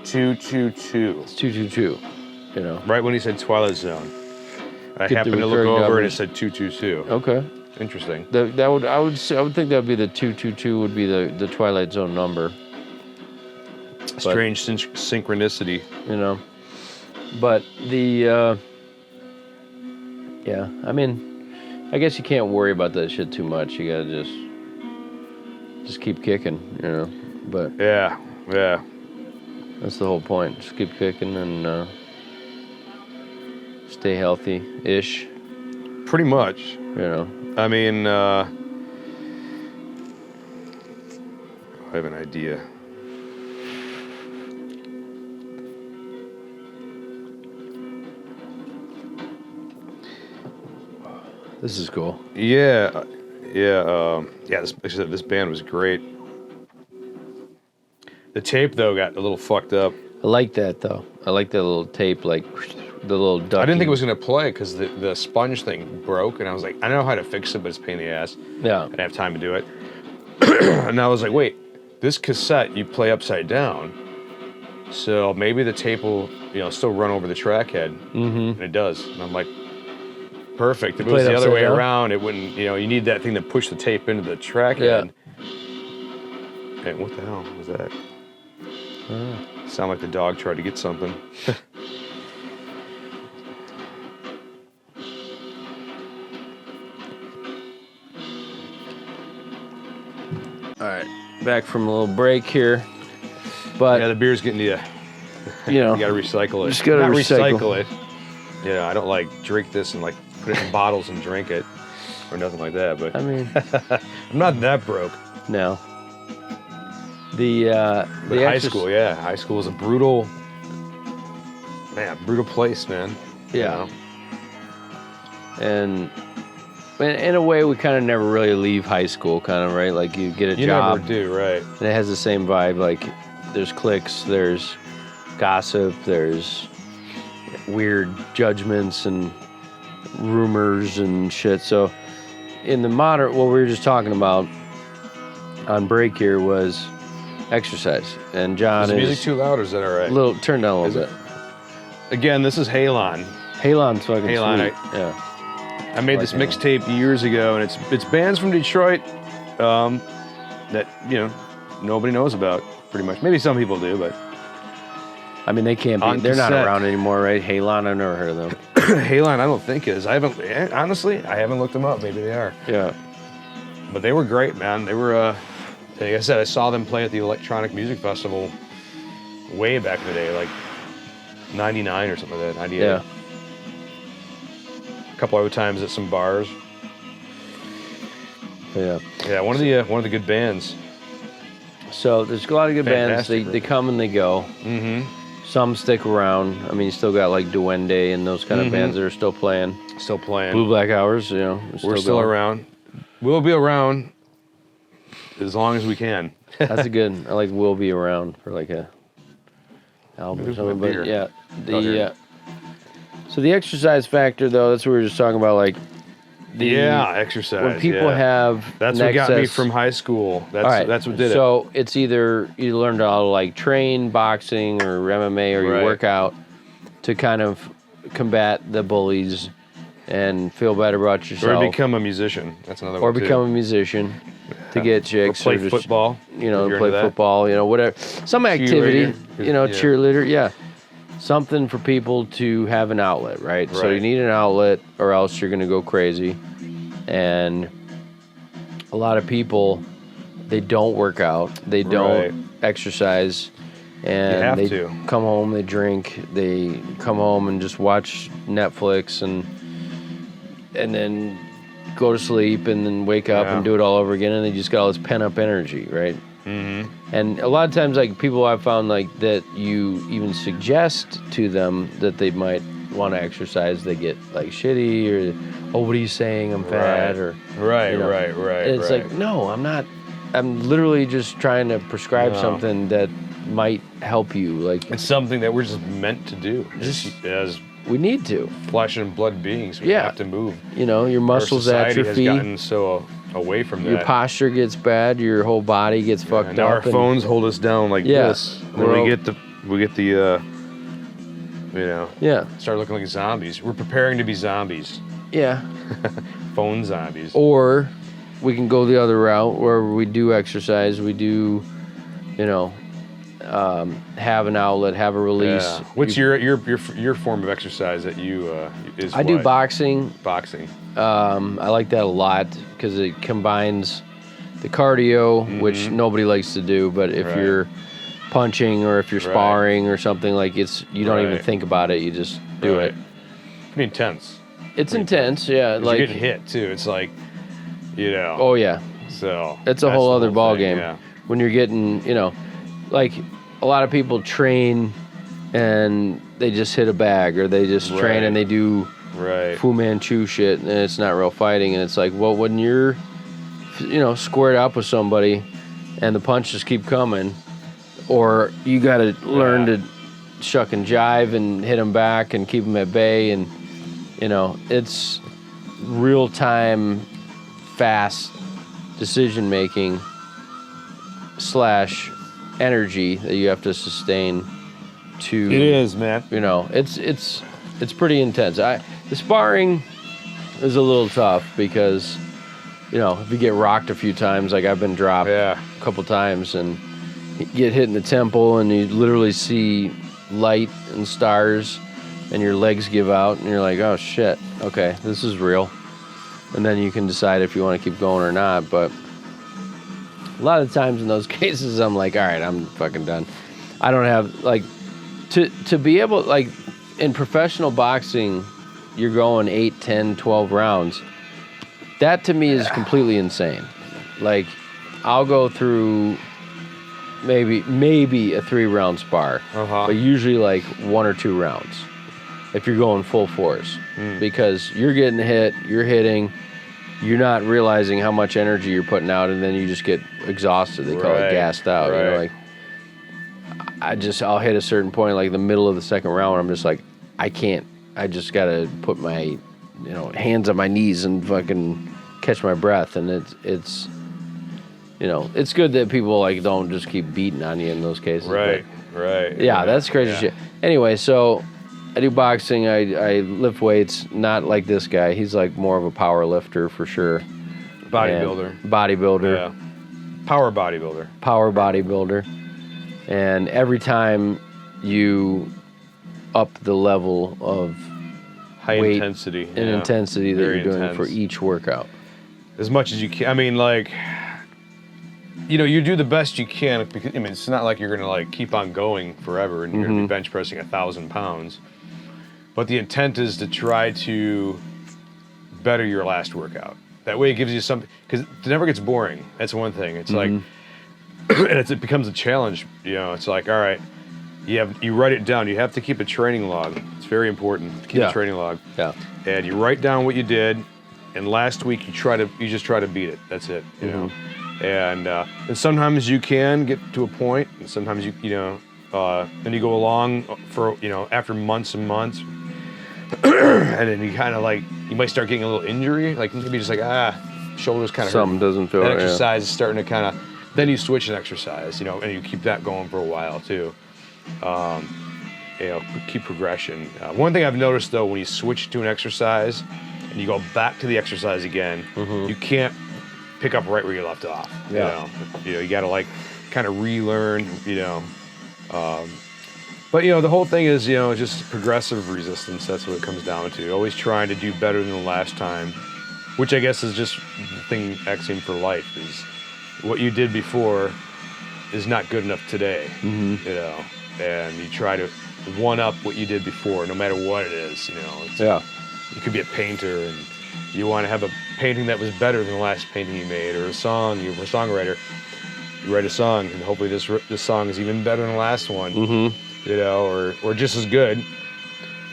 2:22. It's 222, you know. Right when he said Twilight Zone. I Get happened the to look recurring over and numbers. it said 222. Okay. Interesting. I would think that would be the 222 would be the Twilight Zone number. Strange synchronicity. You know. But the yeah, I mean, I guess you can't worry about that shit too much. You gotta just keep kicking, you know. But Yeah. that's the whole point. Just keep kicking and stay healthy-ish, Pretty much. you know. I mean, I have an idea. This is cool. Yeah. This band was great. The tape though got a little fucked up. I like that though. I like that little tape, like the little duck. I didn't think it was gonna play because the sponge thing broke, and I was like, I know how to fix it, but it's a pain in the ass. Yeah. I didn't have time to do it. And I was like, wait, this cassette you play upside down, so maybe the tape will, still run over the track head, and it does. And I'm like, perfect. If it was the other way around, it wouldn't. You need that thing to push the tape into the track head. Hey, what the hell was that? Sound like the dog tried to get something. All right, back from a little break here, but Yeah, the beer's getting to you. you know, You gotta recycle it. Just gotta Not recycle. it. I don't like drink this and like put it in bottles and drink it or nothing like that. But I mean, I'm not that broke. no. The But high school is a brutal place, man. Yeah. And in a way, we kind of never really leave high school, kind of, right? Like you get a You job, never do, right? and it has the same vibe. Like there's cliques, there's gossip, there's weird judgments and rumors and shit. So in the modern, what we were just talking about on break here was exercise. And John Is the music is too loud or is that all right? turn down a little Is bit. Again, this is Halon. Halon's fucking Halon, sweet. Yeah. I made this mixtape years ago, and it's bands from Detroit that nobody knows about, pretty much. Maybe some people do, but I mean, they can't be. On They're not cassette. around anymore, right? Halon, I've never heard of them. Halon, I don't think is. I haven't looked them up. Maybe they are. Yeah. But they were great, man. They were, like I said, I saw them play at the Electronic Music Festival way back in the day, like 99 or something like that, 98. Yeah. A couple other times at some bars. Yeah. Yeah, one of the good bands. So there's a lot of good bands. Fantastic They come and they go. Mm-hmm. Some stick around. I mean, you still got like Duende and those kind of bands that are still playing. Still playing. Blue Black Hours, We're still going. around. We'll be around as long as we can. That's a good. I like "Will Be Around" for like a album or Maybe something. my But beer. yeah, Okay. So the exercise factor, though, that's what we were just talking about. Like, Exercise. when people have that's an what got me excess- from high school. That's All right. that's what did it. So it's either you learn to like train boxing or MMA or you Right. work out to kind of combat the bullies and feel better about yourself. Or become a musician. That's another Or one. become a musician to get chicks. Or play just, football. You know, if you're play into that. football, whatever. Some activity, Cheerleader. Yeah. cheerleader, yeah. Something for people to have an outlet, right? So you Right. need an outlet or else you're going to go crazy. And a lot of people, they don't work out. They don't Right. exercise. You And have they to. come home, they drink, they come home and just watch Netflix and then go to sleep and then wake up Yeah. and do it all over again, and they just got all this pent up energy, right? Mm-hmm. And a lot of times, like people I've found like that you even suggest to them that they might want to exercise, they get like shitty or, oh, what are you saying? I'm fat or right. It's like, no, I'm not. I'm literally just trying to prescribe something that might help you. Like it's something that we're just meant to do. As we need to. Flesh and blood beings, we have to move. You know, your muscles atrophy. Has gotten so away from that. Your posture gets bad. Your whole body gets fucked up. Now our phones hold us down like this. And then we get the start looking like zombies. We're preparing to be zombies. Yeah. Phone zombies. Or we can go the other route where we do exercise. We do, have an outlet, have a release. Yeah. What's your form of exercise that you is? I do boxing. Boxing. I like that a lot because it combines the cardio, which nobody likes to do. But if you're punching or if you're sparring or something, like you don't even think about it. You just do it. Pretty intense. It's intense, yeah. Like you're getting hit too. It's like, Oh yeah. So it's a whole other ball game. Yeah. When you're getting, like a lot of people train and they just hit a bag, or they just train and they do Fu Manchu shit, and it's not real fighting. And it's like, well, when you're, squared up with somebody and the punches keep coming, or you got to learn to shuck and jive and hit them back and keep them at bay, and it's real time, fast decision making / energy that you have to sustain to. It is, man. It's pretty intense. The sparring is a little tough because, if you get rocked a few times, like I've been dropped a couple times, and you get hit in the temple, and you literally see light and stars, and your legs give out, and you're like, oh shit, okay, this is real. And then you can decide if you want to keep going or not. But a lot of times in those cases, I'm like, all right, I'm fucking done. I don't have, like, to be able, like, in professional boxing, you're going 8, 10, 12 rounds. That to me is completely insane. Like, I'll go through maybe a 3-round spar, but usually like 1 or 2 rounds if you're going full force, because you're getting hit, you're hitting, you're not realizing how much energy you're putting out, and then you just get exhausted. They call it gassed out. Like I'll hit a certain point, like the middle of the second round, where I'm just like, I can't. I just gotta put my, hands on my knees and fucking catch my breath. And it's it's good that people like don't just keep beating on you in those cases. Right. Yeah, that's crazy shit. Anyway, so I do boxing. I lift weights. Not like this guy. He's like more of a power lifter for sure. Bodybuilder. Yeah. Power bodybuilder. And every time you up the level of high weight intensity and intensity that you're doing for each workout, as much as you can. I mean, like, you do the best you can, because it's not like you're gonna like keep on going forever and you're gonna be bench pressing 1,000 pounds. But the intent is to try to better your last workout. That way it gives you something, because it never gets boring. That's one thing. It's like, and it becomes a challenge. It's like, all right, you write it down. You have to keep a training log. It's very important to keep a training log. Yeah. And you write down what you did, and last week you just try to beat it. That's it. You know. And sometimes you can get to a point, and sometimes then you go along for after months and months, and then you kind of like, you might start getting a little injury, like maybe just like shoulders kind of something doesn't feel right. Exercise is starting to kind of, then you switch an exercise, and you keep that going for a while too. Keep progression. One thing I've noticed though, when you switch to an exercise and you go back to the exercise again, you can't pick up right where you left off. You got to like kind of relearn. But the whole thing is just progressive resistance. That's what it comes down to. Always trying to do better than the last time, which I guess is just the thing axiom for life is what you did before is not good enough today. And you try to one up what you did before, no matter what it is. You could be a painter and you want to have a painting that was better than the last painting you made, or a song. You're a songwriter. You write a song, and hopefully this song is even better than the last one. Or just as good.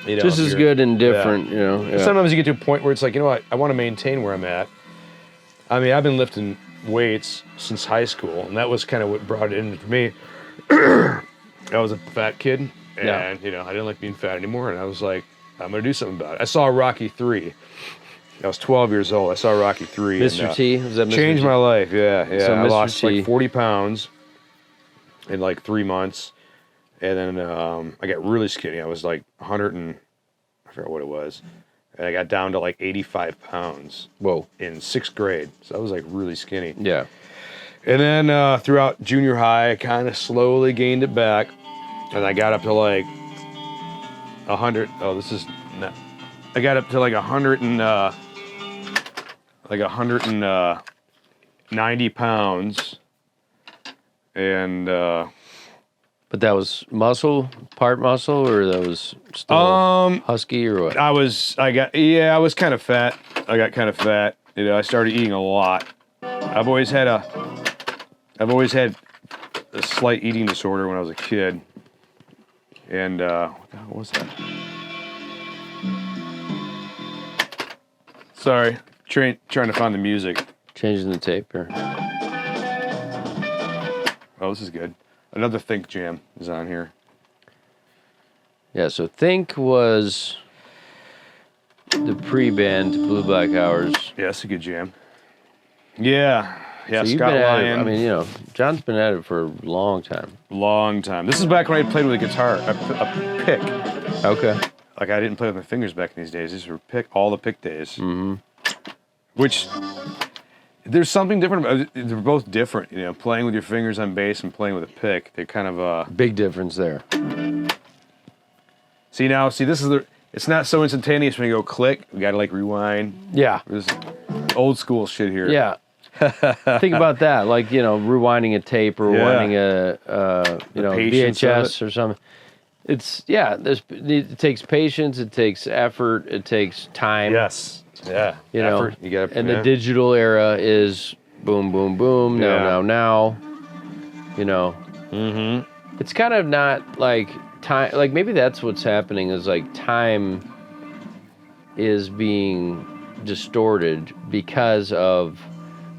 You know, just as good and different, you know. Yeah. Sometimes you get to a point where it's like, you know what, I want to maintain where I'm at. I mean, I've been lifting weights since high school, and that was kind of what brought it in for me. I was a fat kid, and you know, I didn't like being fat anymore, and I was like, I'm gonna do something about it. I saw Rocky 3. I was 12 years old. I saw Rocky 3. Mr. And, T? Was that Mr. changed T? my life, yeah. So I Mr. lost T. like 40 pounds in like 3 months. And then I got really skinny. I was like 100 and, I forgot what it was. And I got down to like 85 pounds. Whoa. In 6th grade. So I was like really skinny. Yeah. And then throughout junior high, I kind of slowly gained it back. And I got up to like 100. Oh, this is not. I got up to like 100 and like 190 pounds. And but that was part muscle, or that was still husky, or what? I was kind of fat. I got kind of fat. You know, I started eating a lot. I've always had a slight eating disorder when I was a kid. And what was that? Sorry, trying to find the music. Changing the tape, or? Oh, this is good. Another Think Jam is on here. Yeah, so Think was the pre-band to Blue Black Hours. Yeah, that's a good jam. Yeah, So you've Scott been at it, Lyon. I mean, you know, John's been at it for a long time. Long time. This is back when I played with a guitar, a pick. Okay. Like I didn't play with my fingers back in these days. These were all the pick days. Mm-hmm. Which there's something different about it. They're both different, you know, playing with your fingers on bass and playing with a pick. They're kind of Big difference there. See, this is it's not so instantaneous when you go click. We got to like rewind. Yeah. This is old school shit here. Yeah. Think about that, like, you know, rewinding a tape or rewinding a patience of VHS or something. It takes patience, it takes effort, it takes time. Yes. Yeah. You Effort. know, You got and the digital era is boom, boom, boom, Yeah. now. You know, Mm-hmm. it's kind of not like time. Like maybe that's what's happening is like time is being distorted because of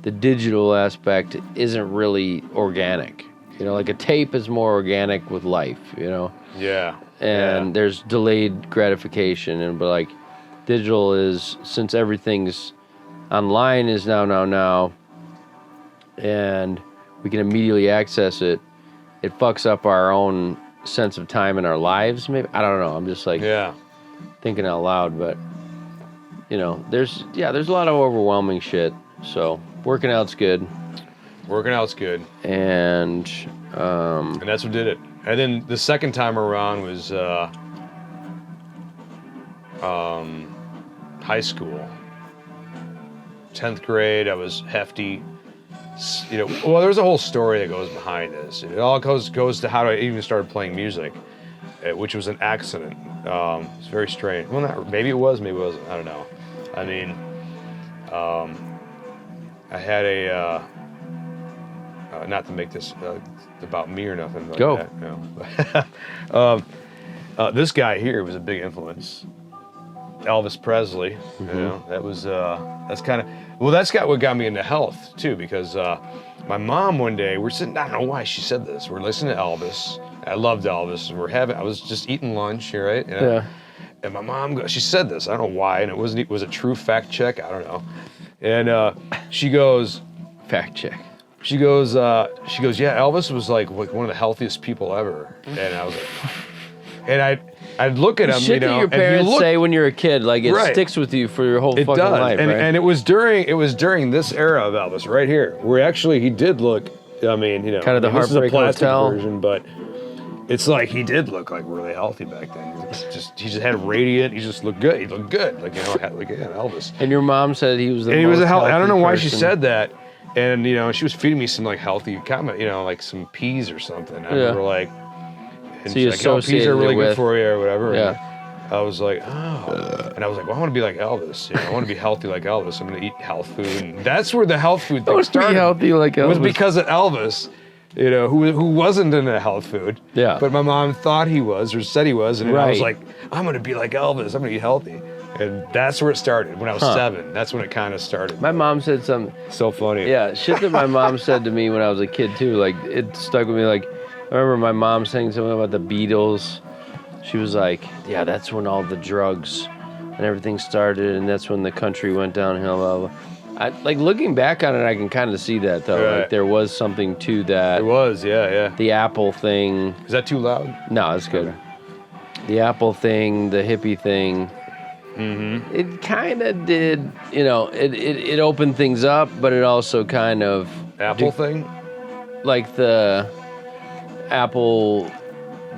the digital aspect isn't really organic. You know, like a tape is more organic with life. You know. Yeah. And there's delayed gratification, but like digital is, since everything's online is now, and we can immediately access it, it fucks up our own sense of time in our lives. Maybe, I don't know. I'm just like thinking out loud, but you know, there's a lot of overwhelming shit. So working out's good. Working out's good. And that's what did it. And then the second time around was high school. 10th grade, I was hefty. You know, well, there's a whole story that goes behind this. It all goes to how I even started playing music, which was an accident. It's very strange. Well, maybe it was, maybe it wasn't. I don't know. I mean, I had a not to make this about me or nothing like Go. that. No. This guy here was a big influence. Elvis Presley. Mm-hmm. You know, that was that's what got me into health too, because my mom one day we're sitting. I don't know why she said this. We're listening to Elvis. I loved Elvis. I was just eating lunch, right? And my mom she said this. I don't know why, and it was a true fact check. I don't know. And she goes, fact check. She goes, yeah, Elvis was like one of the healthiest people ever. And I was like, and I'd look at him, Shit you know, that your parents say when you're a kid, like it sticks with you for your whole fucking life, and, right? And it was during this era of Elvis right here, where actually he did look, I mean, you know, kind of the this is a Heartbreak plastic Hotel version, but it's like he did look like really healthy back then. He just had radiant. He just looked good. He looked good, like, you know, like Elvis. And your mom said he was the and he was a healthy. I don't know why she person. said that. And, you know, she was feeding me some, like, healthy, you know, like some peas or something. I remember, like, and so you she's like, peas are really good for you or whatever. Yeah. And I was like, oh. And I was like, well, I want to be like Elvis. You know, I want to be healthy like Elvis. I'm going to eat health food. And that's where the health food thing started. Be healthy like Elvis. It was because of Elvis. who wasn't into health food. Yeah. But my mom thought he was or said he was, and I was Right. like, I'm gonna be like Elvis. I'm gonna eat healthy. And that's where it started. When I was 7, that's when it kind of started. My mom said something. So funny. Yeah, shit that my mom said to me when I was a kid too. Like it stuck with me. Like I remember my mom saying something about the Beatles. She was like, "Yeah, that's when all the drugs and everything started, and that's when the country went downhill." Blah, blah. Like looking back on it, I can kind of see that though. Right. Like there was something to that. It was, yeah. The Apple thing. Is that too loud? No, it's good. The Apple thing, the hippie thing. Mm-hmm. It kind of did, it opened things up, but it also kind of Apple thing? like the Apple,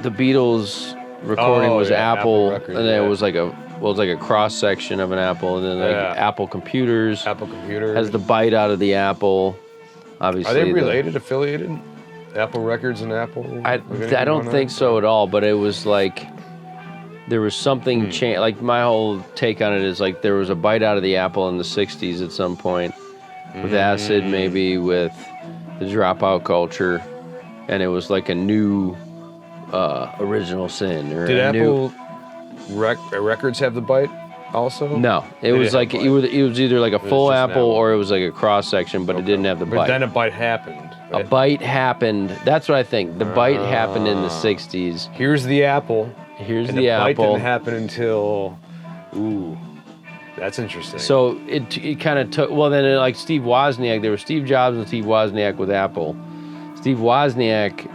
the Beatles recording was Apple Records, and then it was like a cross section of an apple, and then like Apple Computers. Apple Computers. Has the bite out of the Apple. Obviously, Are they related, affiliated? Apple Records and Apple? I don't think so at all, but it was like there was something like my whole take on it is like there was a bite out of the apple in the 60s at some point with acid, maybe with the dropout culture, and it was like a new original sin. Or Did Apple Records have the bite also? No, it was like it was either like a full just apple an apple. or it was like a cross section, but it didn't have the But bite. then a bite happened. A right? bite happened. That's what I think. The bite happened in the 60s. Here's the apple. Here's And the bite apple. didn't happen until... Ooh, that's interesting. So it kind of took. Well, then like Steve Wozniak, there was Steve Jobs and Steve Wozniak with Apple. Steve Wozniak,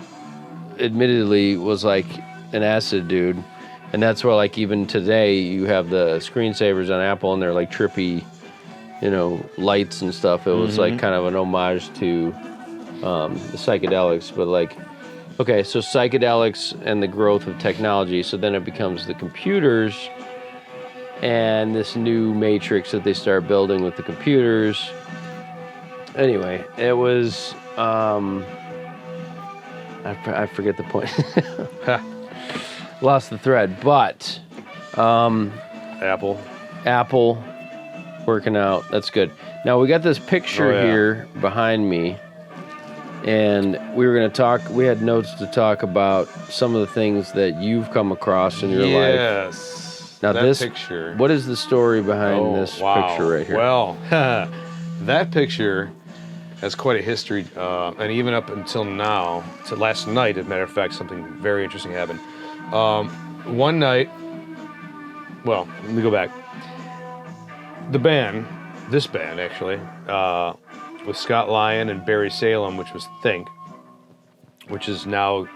admittedly, was like an acid dude, and that's why like even today you have the screensavers on Apple and they're like trippy, lights and stuff. It was like kind of an homage to the psychedelics, but like. Okay, so psychedelics and the growth of technology, so then it becomes the computers and this new matrix that they start building with the computers. Anyway, it was, I forget the point. Lost the thread, but Apple. Apple working out, that's good. Now we got this picture here behind me. And we were going to talk, we had notes to talk about some of the things that you've come across in your life. Yes. Now that picture. What is the story behind this picture right here? Well, that picture has quite a history, and even up until now, to last night, as a matter of fact, something very interesting happened. One night, well, let me go back. This band actually, with Scott Lyon and Barry Salem, which was Think, which is now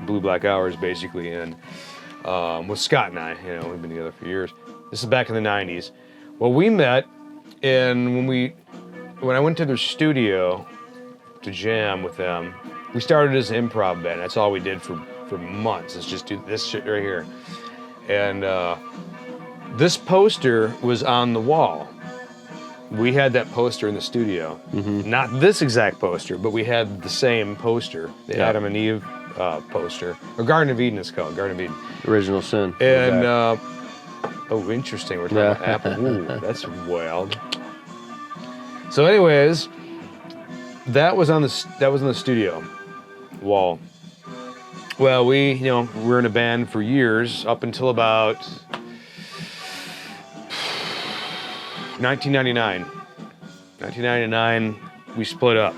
Blue Black Hours, basically, and with Scott and I, we've been together for years. This is back in the 90s. Well, we met, and when I went to their studio to jam with them, we started as an improv band. That's all we did for months, is just do this shit right here. And this poster was on the wall. We had that poster in the studio. Not this exact poster, but we had the same poster, the Adam and Eve poster. Or Garden of Eden it's called, Garden of Eden. Original Sin. And, interesting, we're talking about Apple. Ooh, that's wild. So anyways, that was on the studio wall. Well, we were in a band for years, up until about 1999. 1999, we split up.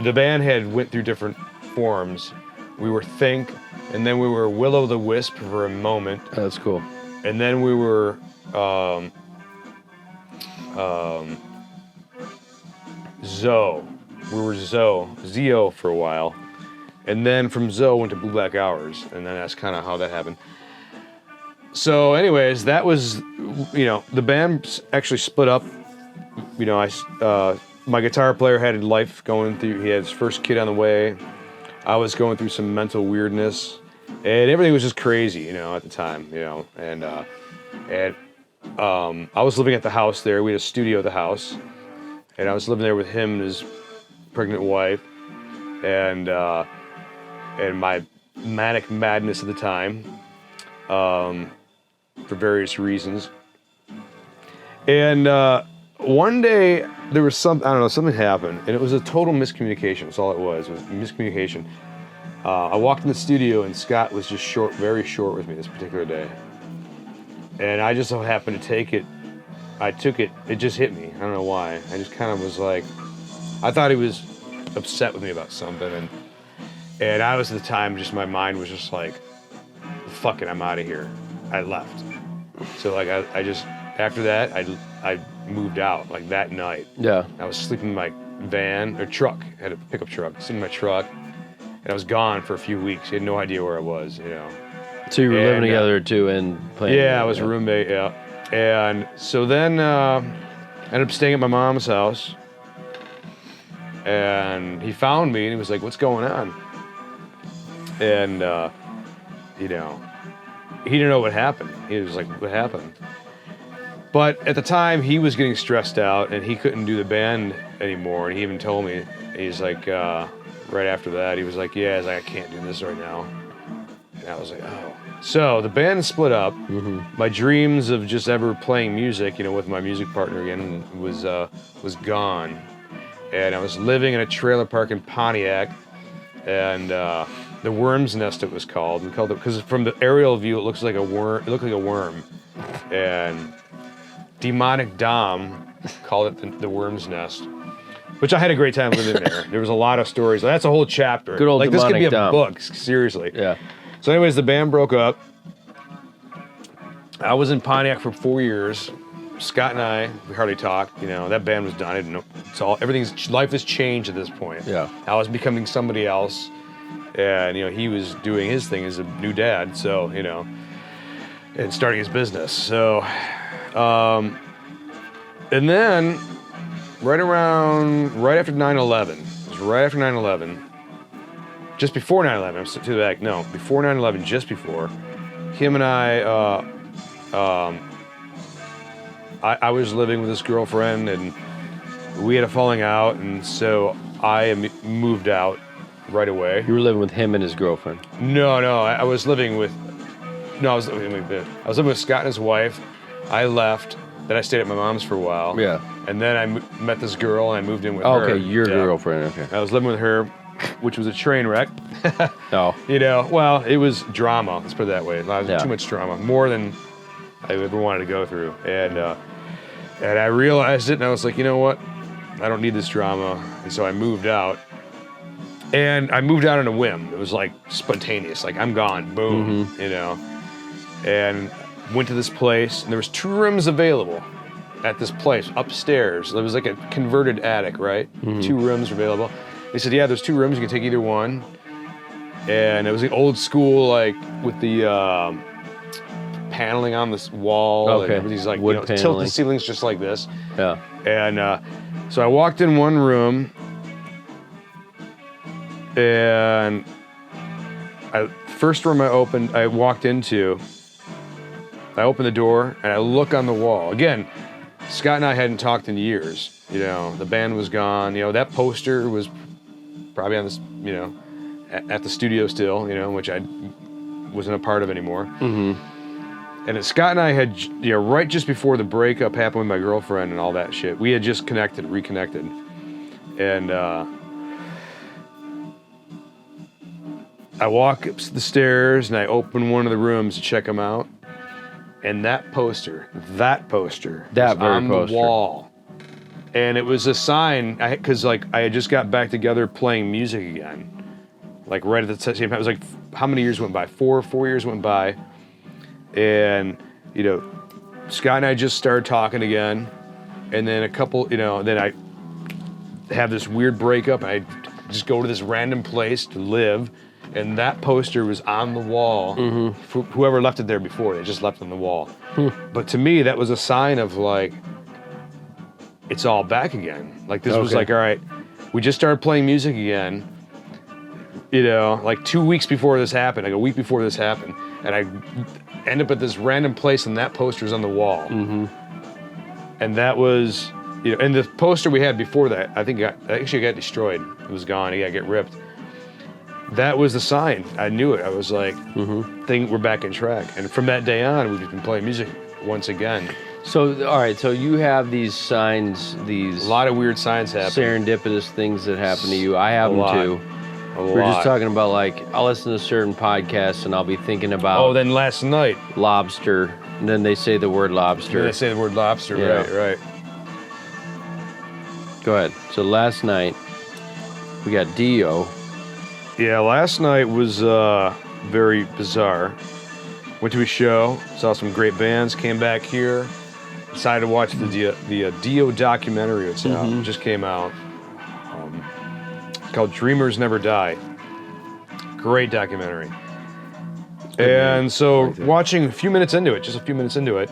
The band had went through different forms. We were Think, and then we were Will O' the Wisp for a moment. Oh, that's cool. And then we were Zoe. We were Zeo for a while. And then from Zoe went to Blue Black Hours, and then that's kind of how that happened. So anyways, that was, the band actually split up. My guitar player had life going through, he had his first kid on the way. I was going through some mental weirdness, and everything was just crazy, at the time, and I was living at the house there. We had a studio at the house, and I was living there with him and his pregnant wife, and my manic madness at the time, for various reasons. And one day there was something happened, and it was a total miscommunication. That's all it was miscommunication. I walked in the studio, and Scott was just very short with me this particular day. And I just so happened to take it. I took it, it just hit me. I don't know why. I just kind of was like, I thought he was upset with me about something. And I was at the time, just my mind was just like, fuck it, I'm out of here. I left. So like, I just, after that, I moved out, like that night. Yeah. I was sleeping in my van, or truck, I had a pickup truck, sitting in my truck, and I was gone for a few weeks. I had no idea where I was, you know. So you were living together too and playing? Yeah, I was a roommate, yeah. And so then I ended up staying at my mom's house, and he found me, and he was like, what's going on? And, you know, he didn't know what happened. He was like, what happened? But at the time, he was getting stressed out, and he couldn't do the band anymore, and he even told me, he's like, right after that, he was like, yeah, he's like, I can't do this right now. And I was like, oh. So the band split up. Mm-hmm. My dreams of just ever playing music, you know, with my music partner again, was gone. And I was living in a trailer park in Pontiac, and the Worm's Nest it was called. We called it because from the aerial view it looks like a worm. It looked like a worm, and Demonic Dom called it the Worm's Nest, which I had a great time living there. There was a lot of stories. That's a whole chapter. Good old like this could be a Dom. book. Seriously. Yeah. So anyways, the band broke up. I was in Pontiac for 4 years. Scott and I, we hardly talked. You know, that band was done. I didn't know. It's all life has changed at this point. Yeah. I was becoming somebody else, and you know, he was doing his thing as a new dad. So you know, and starting his business. So, and then right after 9/11. It was right after 9/11. Just before 9/11, I'm to the back. No, before 9/11, just before, him and I was living with this girlfriend, and we had a falling out, and so I moved out right away. You were living with him and his girlfriend? No, I was living with Scott and his wife. I left, then I stayed at my mom's for a while. Yeah. And then I met this girl, and I moved in with her. Okay, your girlfriend, okay. I was living with her, which was a train wreck. Oh. You know, well, it was drama, let's put it that way. Too much drama, more than I ever wanted to go through. And I realized it, and I was like, you know what? I don't need this drama. And so I moved out. And I moved out on a whim. It was like spontaneous, like I'm gone, boom, you know. And went to this place, and there was 2 rooms available at this place upstairs. There was like a converted attic, right? 2 rooms available. They said, yeah, there's 2 rooms, you can take either one. And it was like old school, like with the paneling on this wall. Okay. And everything's like, wood you know, paneling. tilted ceilings just like this. Yeah. And so I walked in one room, and first room I walked into, I opened the door, and I look on the wall. Again, Scott and I hadn't talked in years. You know, the band was gone. You know, that poster was probably on this, you know, at the studio still, you know, which I wasn't a part of anymore. Mm-hmm. And Scott and I had, you know, right just before the breakup happened with my girlfriend and all that shit, we had just reconnected. And I walk up the stairs, and I open one of the rooms to check them out. And that poster was on the wall. And it was a sign, because like I had just got back together playing music again. Like right at the same time. It was like, how many years went by? 4 years went by. And, you know, Scott and I just started talking again. And then a couple, you know, then I have this weird breakup, and I just go to this random place to live. And that poster was on the wall. For whoever left it there before, they just left it on the wall. But to me, that was a sign of like, it's all back again. Like this was like, all right, we just started playing music again. You know, like 2 weeks before this happened, like a week before this happened, and I end up at this random place, and that poster's on the wall. And that was, you know, and the poster we had before that, I think it got destroyed. It was gone. It got get ripped. That was the sign. I knew it. I was like, we're back in track. And from that day on, we've been playing music once again. So, all right, so you have these signs, these A lot of weird signs happen. serendipitous things that happen to you. I have them too. We're just talking about, like, I'll listen to certain podcasts and I'll be thinking about Oh, then last night. lobster, and then they say the word lobster. They say the word lobster, Yeah. right. Go ahead. So last night, we got Dio. Yeah, last night was very bizarre. Went to a show, saw some great bands, came back here, decided to watch the Dio documentary. It's out, it just came out. It's called Dreamers Never Die. Great documentary. And so, watching a few minutes into it,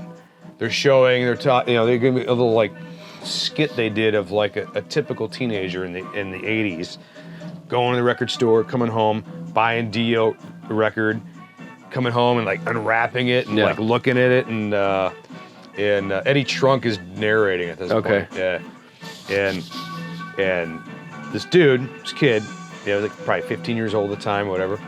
they're showing, they give me a little like skit they did of like a typical teenager in the 80s, going to the record store, coming home, buying Dio record, coming home and like unwrapping it and like looking at it, and Eddie Trunk is narrating at this point. Yeah, and this dude, this kid, was like probably 15 years old at the time, whatever.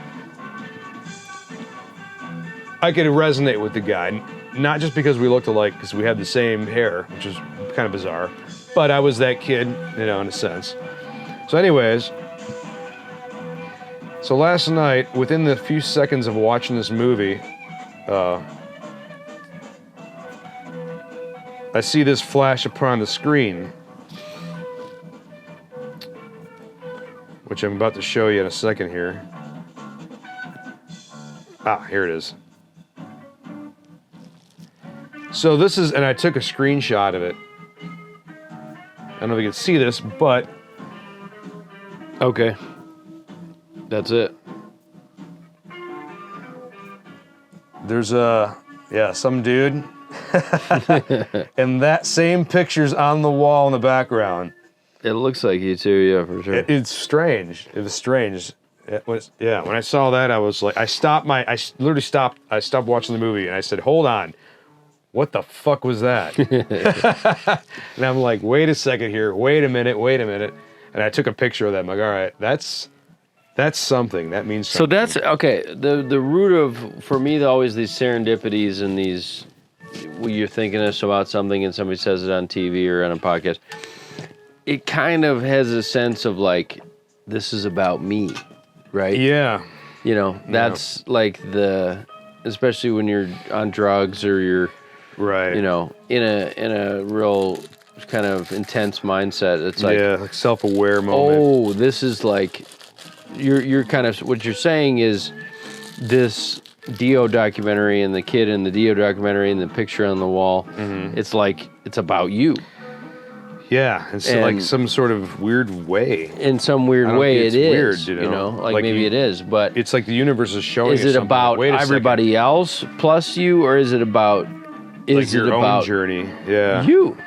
I could resonate with the guy, not just because we looked alike, because we had the same hair, which is kind of bizarre, but I was that kid, in a sense. So anyways, so last night, within the few seconds of watching this movie, I see this flash upon the screen, which I'm about to show you in a second here. Here it is. So this is, and I took a screenshot of it. I don't know if you can see this, but Okay. That's it. there's some dude. And that same picture's on the wall in the background. It looks like you too, yeah, for sure. It's strange. It was strange. It was, when I saw that, I was like, I stopped watching the movie and I said, hold on. What the fuck was that? And I'm like, wait a second here. Wait a minute. And I took a picture of that. I'm like, all right, that's something. That means something. So that's, okay, the root of, for me, always these serendipities and these, when you're thinking about something and somebody says it on TV or on a podcast, it kind of has a sense of like, this is about me, right? Yeah. That's like especially when you're on drugs or you're, right. in a real kind of intense mindset. It's like, like self-aware moment. oh, this is like, you're kind of, what you're saying is this Dio documentary and the kid in the Dio documentary and the picture on the wall, it's like, it's about you. Yeah, it's like some sort of weird way. In some weird way, it is. Weird, like maybe it is, but it's like the universe is showing. Is it about everybody else plus you, or is it about your own journey? Yeah, you.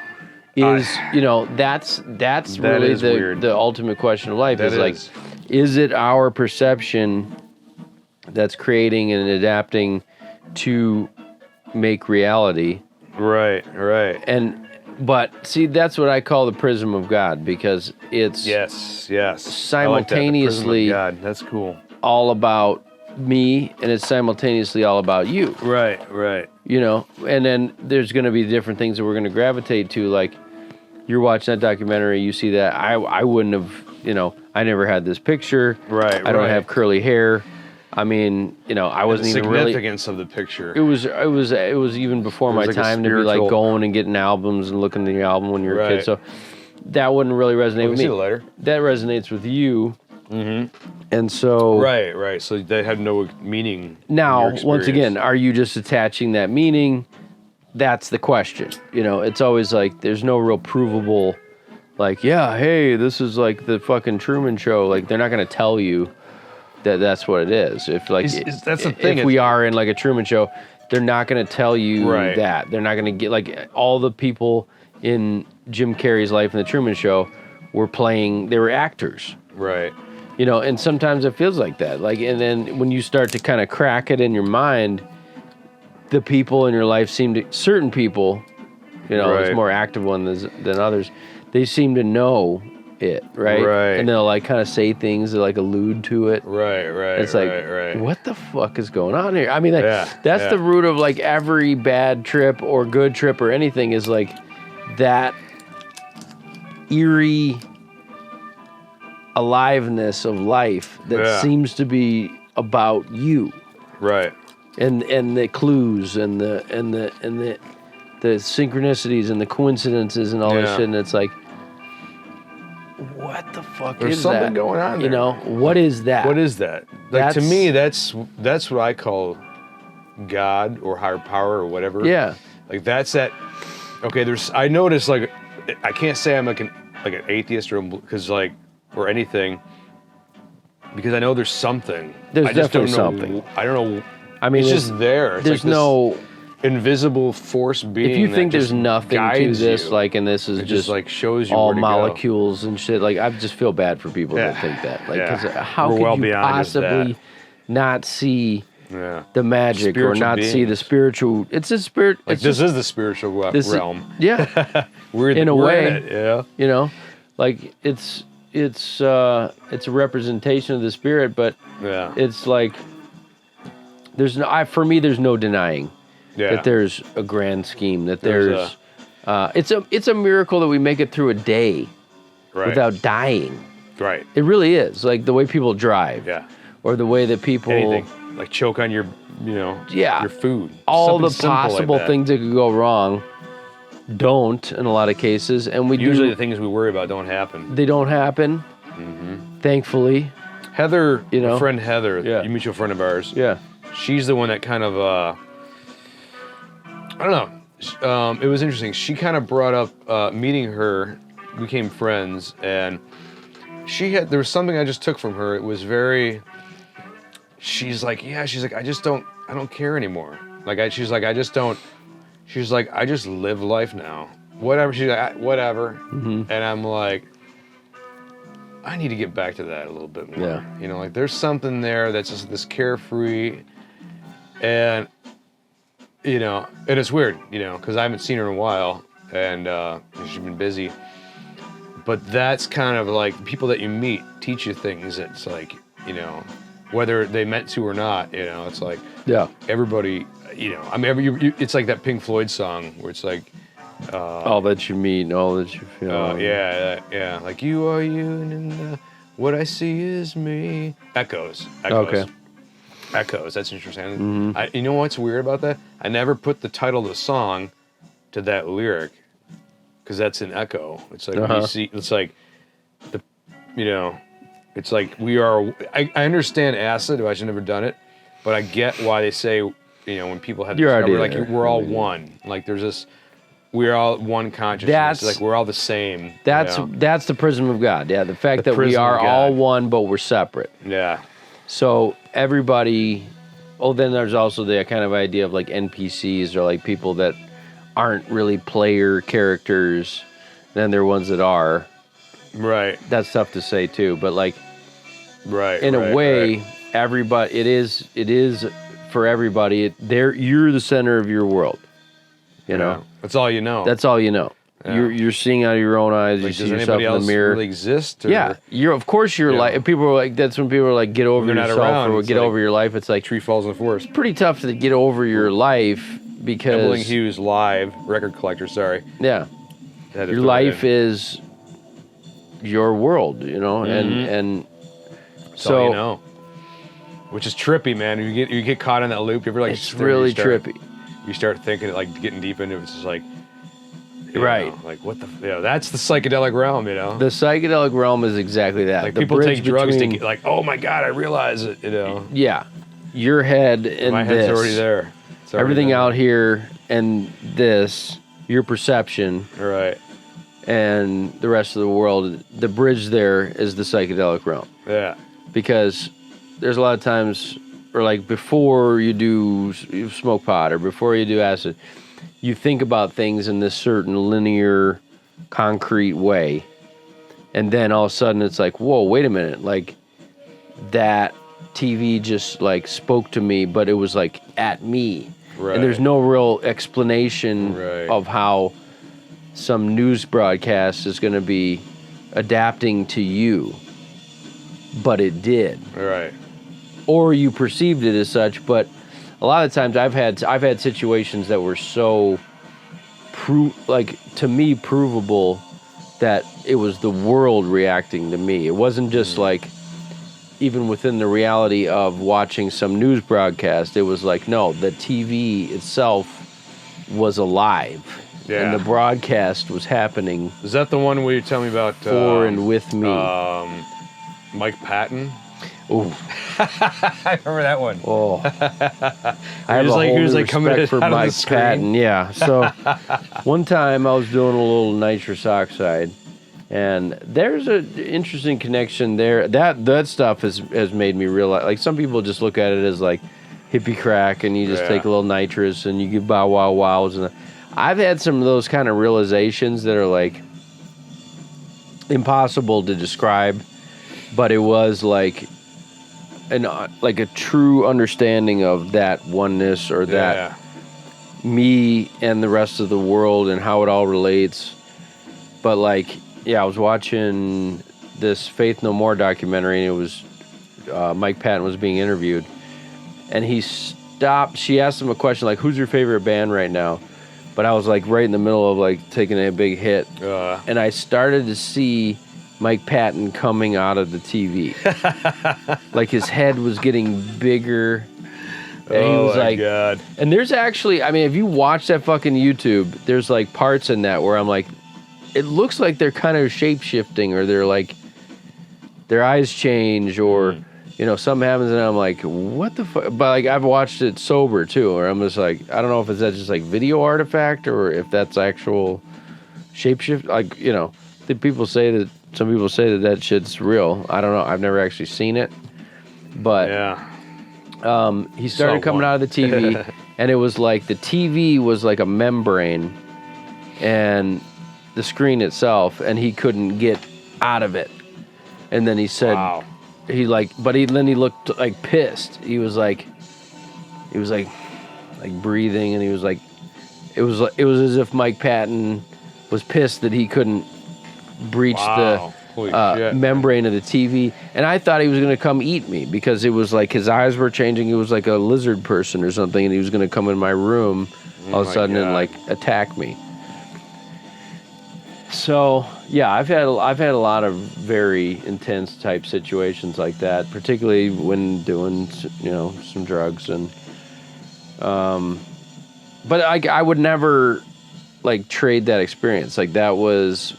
That's really the ultimate question of life. Is it our perception that's creating and adapting to make reality? Right. But see, that's what I call the prism of God, because it's simultaneously I like that, the prism of God. That's cool. all about me, and it's simultaneously all about you. Right. And then there's going to be different things that we're going to gravitate to. Like, you're watching that documentary, you see that I wouldn't have, I never had this picture. Right. I don't have curly hair. I mean, I wasn't even really. The significance of the picture. It was even before my time to be like going and getting albums and looking at the album when you're a kid. So that wouldn't really resonate with me. See you later. That resonates with you. And so. Right. So they had no meaning. Now, once again, are you just attaching that meaning? That's the question. It's always like there's no real provable, like, yeah, hey, this is like the fucking Truman Show. Like, they're not going to tell you that's what it is. If that's the thing. If we are in like a Truman Show, they're not going to tell you that. They're not going to get, like, all the people in Jim Carrey's life in the Truman Show they were actors. Right. And sometimes it feels like that. Like, and then when you start to kind of crack it in your mind, the people in your life certain people, there's more active ones than others. They seem to know it, right? Right. And they'll like kind of say things that like allude to it. Right. It's like, right. what the fuck is going on here? I mean, like, Yeah, that's yeah. the root of like every bad trip or good trip or anything is like that eerie aliveness of life that seems to be about you, Right. and the clues and the synchronicities and the coincidences and all this Yeah. shit, and it's like, what the fuck There's is something that? going on there. You know, what is that? What is that? Like, to me, that's what I call God or higher power or whatever. Yeah. Like, that's that. Okay, I notice, like, I can't say I'm like an atheist or anything, because I know there's something. There's I just definitely don't know, something. I don't know. I mean, it's just there. It's there's like this no invisible force being. If you think that there's just nothing to guides this, you. like, and this is It just like shows you all where to go. molecules and shit, like, I just feel bad for people that think that. Like, because how We're could well you beyond just possibly that. not see Yeah. the magic or Spiritual not see the beings. spiritual? It's a spirit. Like, it's this just, is the spiritual realm. Yeah. We're in a we're way, in it, yeah. You know, like it's a representation of the spirit, but Yeah. it's like for me there's no denying that there's a grand scheme, that there's it's a miracle that we make it through a day without dying. Right. It really is, like the way people drive, or the way that people Anything like choke on your your food, all Something the simple like possible that. things that could go wrong don't in a lot of cases, and Usually the things we worry about don't happen. they don't happen, thankfully. Heather, my friend Heather, a mutual friend of ours, she's the one that kind of I don't know, it was interesting. She kind of brought up meeting her, we became friends, and there was something I just took from her. It was very, she's like, I don't care anymore. She's like, I just live life now. Whatever. She's like, whatever. And I'm like, I need to get back to that a little bit more. Yeah. You know, like there's something there that's just this carefree, and and it's weird, because I haven't seen her in a while, and she's been busy. But that's kind of like people that you meet teach you things. It's like, whether they meant to or not, it's like everybody, it's like that Pink Floyd song where it's like, all that you meet and all that you feel. yeah. Like you are you, and what I see is me. Echoes. Okay. Echoes. That's interesting. You know what's weird about that? I never put the title of the song to that lyric, because that's an echo. It's like you see. It's like it's like we are. I understand acid. I've never done it, but I get why they say when people have Your idea like there. we're all one. Like there's this. We're all one consciousness. Like we're all the same. That's the prism of God. Yeah, the fact that we prism are of God. all one, but we're separate. Yeah. So everybody. Oh, then there's also the kind of idea of like NPCs, or like people that aren't really player characters. Then there are ones that are. Right. That's tough to say too, but like. Right. In a way, everybody. It is for everybody. You're the center of your world. You know. That's all you know. That's all you know. Yeah. You're seeing out of your own eyes. Like, you see yourself in the mirror. Really exist? Or, yeah, of course you're like. People are like. That's when people are like, get over You're yourself, not around. or get over your life. It's like tree falls in the forest. It's pretty tough to get over your life because. Evelyn Hughes live record collector. Sorry. Yeah, your life is your world, and that's so all you know. Which is trippy, man. You get caught in that loop. You're like, it's really trippy. You start thinking, like, getting deep into it. It's just like, right. Like, what the? That's the psychedelic realm, The psychedelic realm is exactly that. Like, the people take drugs to between, get, like, oh my God, I realize it, Yeah. Your head and my head's already there. Everything out here and this, your perception. Right. And the rest of the world, the bridge there is the psychedelic realm. Yeah. Because there's a lot of times, or like before you smoke pot or before you do acid, you think about things in this certain linear, concrete way. And then all of a sudden it's like, whoa, wait a minute. Like that TV just like spoke to me, but it was like at me. Right. And there's no real explanation Right. of how some news broadcast is going to be adapting to you, but it did. Right. Or you perceived it as such, but a lot of times I've had situations that were so to me provable that it was the world reacting to me. It wasn't just like even within the reality of watching some news broadcast. It was like, no, the TV itself was alive. Yeah. And the broadcast was happening. Is that the one where you tell me about for and with me? Mike Patton? Oh, I remember that one. oh! I have a whole new respect for Mike Patton. Yeah. So one time I was doing a little nitrous oxide, and there's an interesting connection there. That stuff has made me realize. Like some people just look at it as like hippie crack, and you just take a little nitrous and you give bow wow wows. And I've had some of those kind of realizations that are like impossible to describe, but it was like a true understanding of that oneness or that me and the rest of the world and how it all relates. But like, I was watching this Faith No More documentary, and it was Mike Patton was being interviewed, and he stopped. She asked him a question like, "Who's your favorite band right now?" But I was like right in the middle of like taking a big hit, and I started to see Mike Patton coming out of the TV. Like his head was getting bigger. And he was like, God. And there's actually, I mean, if you watch that fucking YouTube, there's like parts in that where I'm like, it looks like they're kind of shape shifting, or they're like, their eyes change, or, something happens, and I'm like, what the fuck? But like, I've watched it sober too, or I'm just like, I don't know if it's that just like video artifact or if that's actual shape shift. Like, some people say that shit's real. I don't know. I've never actually seen it. But he started coming out of the TV, and it was like the TV was like a membrane and the screen itself, and he couldn't get out of it. And then he said, then he looked like pissed. He was like breathing, and he was like, it was as if Mike Patton was pissed that he couldn't breach the membrane of the TV, and I thought he was going to come eat me because it was like his eyes were changing. He was like a lizard person or something, and he was going to come in my room all of a sudden and like attack me. So I've had a lot of very intense type situations like that, particularly when doing some drugs, and but I would never like trade that experience. Like that was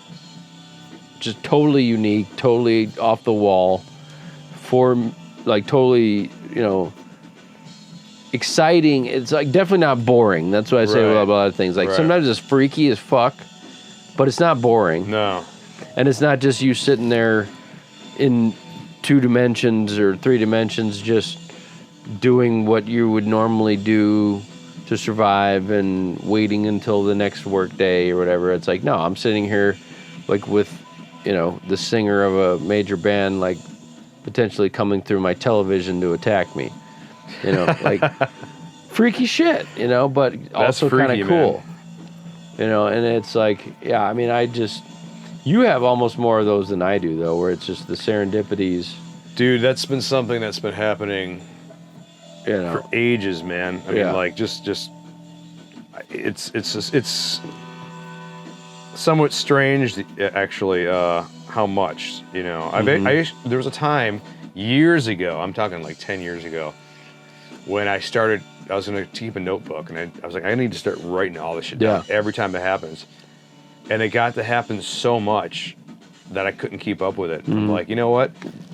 just totally unique, totally off the wall, totally, exciting. It's like definitely not boring. That's what I say about a lot of things. Like sometimes it's freaky as fuck, but it's not boring. No. And it's not just you sitting there in 2 dimensions or 3 dimensions just doing what you would normally do to survive and waiting until the next work day or whatever. It's like, no, I'm sitting here like with the singer of a major band, like potentially coming through my television to attack me, like freaky shit, but also kind of cool, and it's like, I mean, you have almost more of those than I do though, where it's just the serendipities. Dude, that's been something that's been happening, for ages, man. I mean, like it's somewhat strange, actually, how much, there was a time years ago, I'm talking like 10 years ago, when I was going to keep a notebook, and I was like, I need to start writing all this shit down every time it happens. And it got to happen so much that I couldn't keep up with it. I'm like, you know what?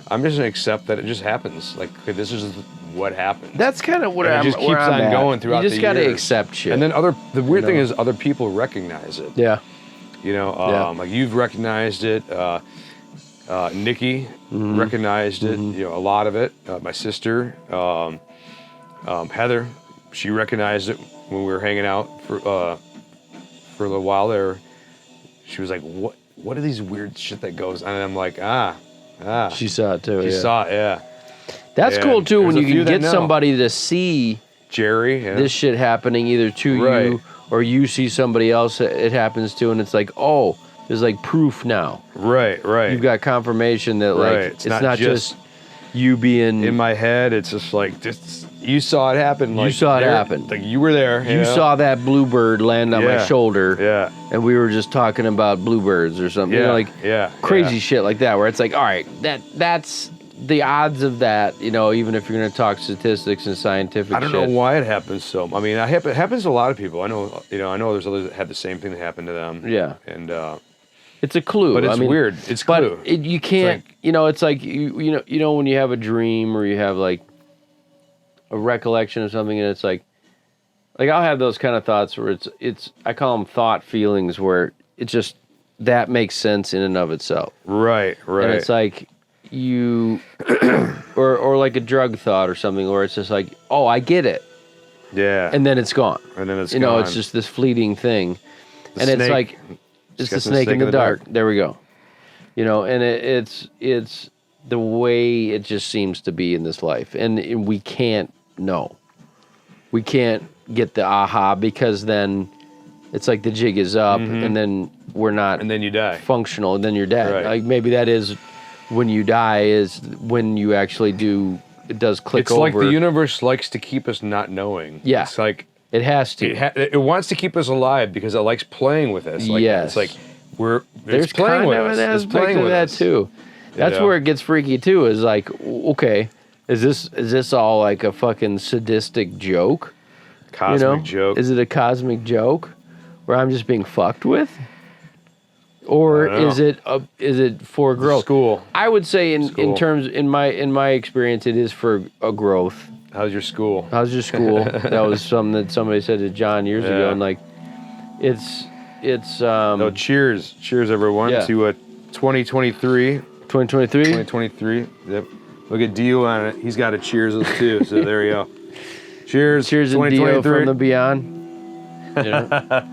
I'm just going to accept that it just happens. Like, okay, this is what happens. That's kind of what it just keeps on going throughout the years. You just got to accept shit. And then the weird thing is other people recognize it. Yeah. Like you've recognized it. Nikki recognized it. A lot of it. My sister, Heather, she recognized it when we were hanging out for a little while there. She was like, "What are these weird shit that goes on?" And I'm like, She saw it too. She saw it. Yeah. That's cool too when you can get somebody to see Jerry this shit happening either to you or you see somebody else it happens to, and it's like, oh, is like proof now. Right. You've got confirmation that like Right. it's not just you being in my head. It's just like you saw it happen. Like, you saw it happen. Like you were there. You saw that bluebird land on my shoulder. Yeah. And we were just talking about bluebirds or something. Yeah. You know, like crazy shit like that, where it's like, all right, that's the odds of that. You know, even if you're going to talk statistics and scientific. I don't know why it happens so. I mean, it happens to a lot of people. I know. You know, I know there's others that have the same thing that happened to them. Yeah. And it's a clue. But it's weird. It's clue. But you can't. It's like, you know, it's like you know when you have a dream or you have like a recollection of something, and it's like I'll have those kind of thoughts where it's I call them thought feelings, where it just that makes sense in and of itself. Right. And it's like you or like a drug thought or something, where it's just like, oh, I get it. Yeah. And then it's gone. And then it's you gone. know, it's just this fleeting thing. And it's like it's the snake in the dark. There we go. You know, and it's the way it just seems to be in this life, and we can't know. We can't get the aha, because then it's like the jig is up, and then we're not. And then you die. Functional, and then you're dead. Right. Like maybe that is when you die is when you actually do. It does click over. It's like the universe likes to keep us not knowing. Yeah. It's like it has to. It wants to keep us alive because it likes playing with us. Like, yes. It's like there's playing kind with of us. an It's aspect playing of with that us. too. That's where it gets freaky too. Is like, okay, is this all like a fucking sadistic joke? Cosmic joke. Is it a cosmic joke where I'm just being fucked with? Or is it for growth? School. I would say in terms in my experience, it is for a growth. How's your school? How's your school? That was something that somebody said to John years ago, and like, it's. No, cheers, everyone, to 2023. 2023. 2023. Yep. Look at Dio on it. He's got a cheers too. So there you go. Cheers. Cheers and Dio from the beyond. You know?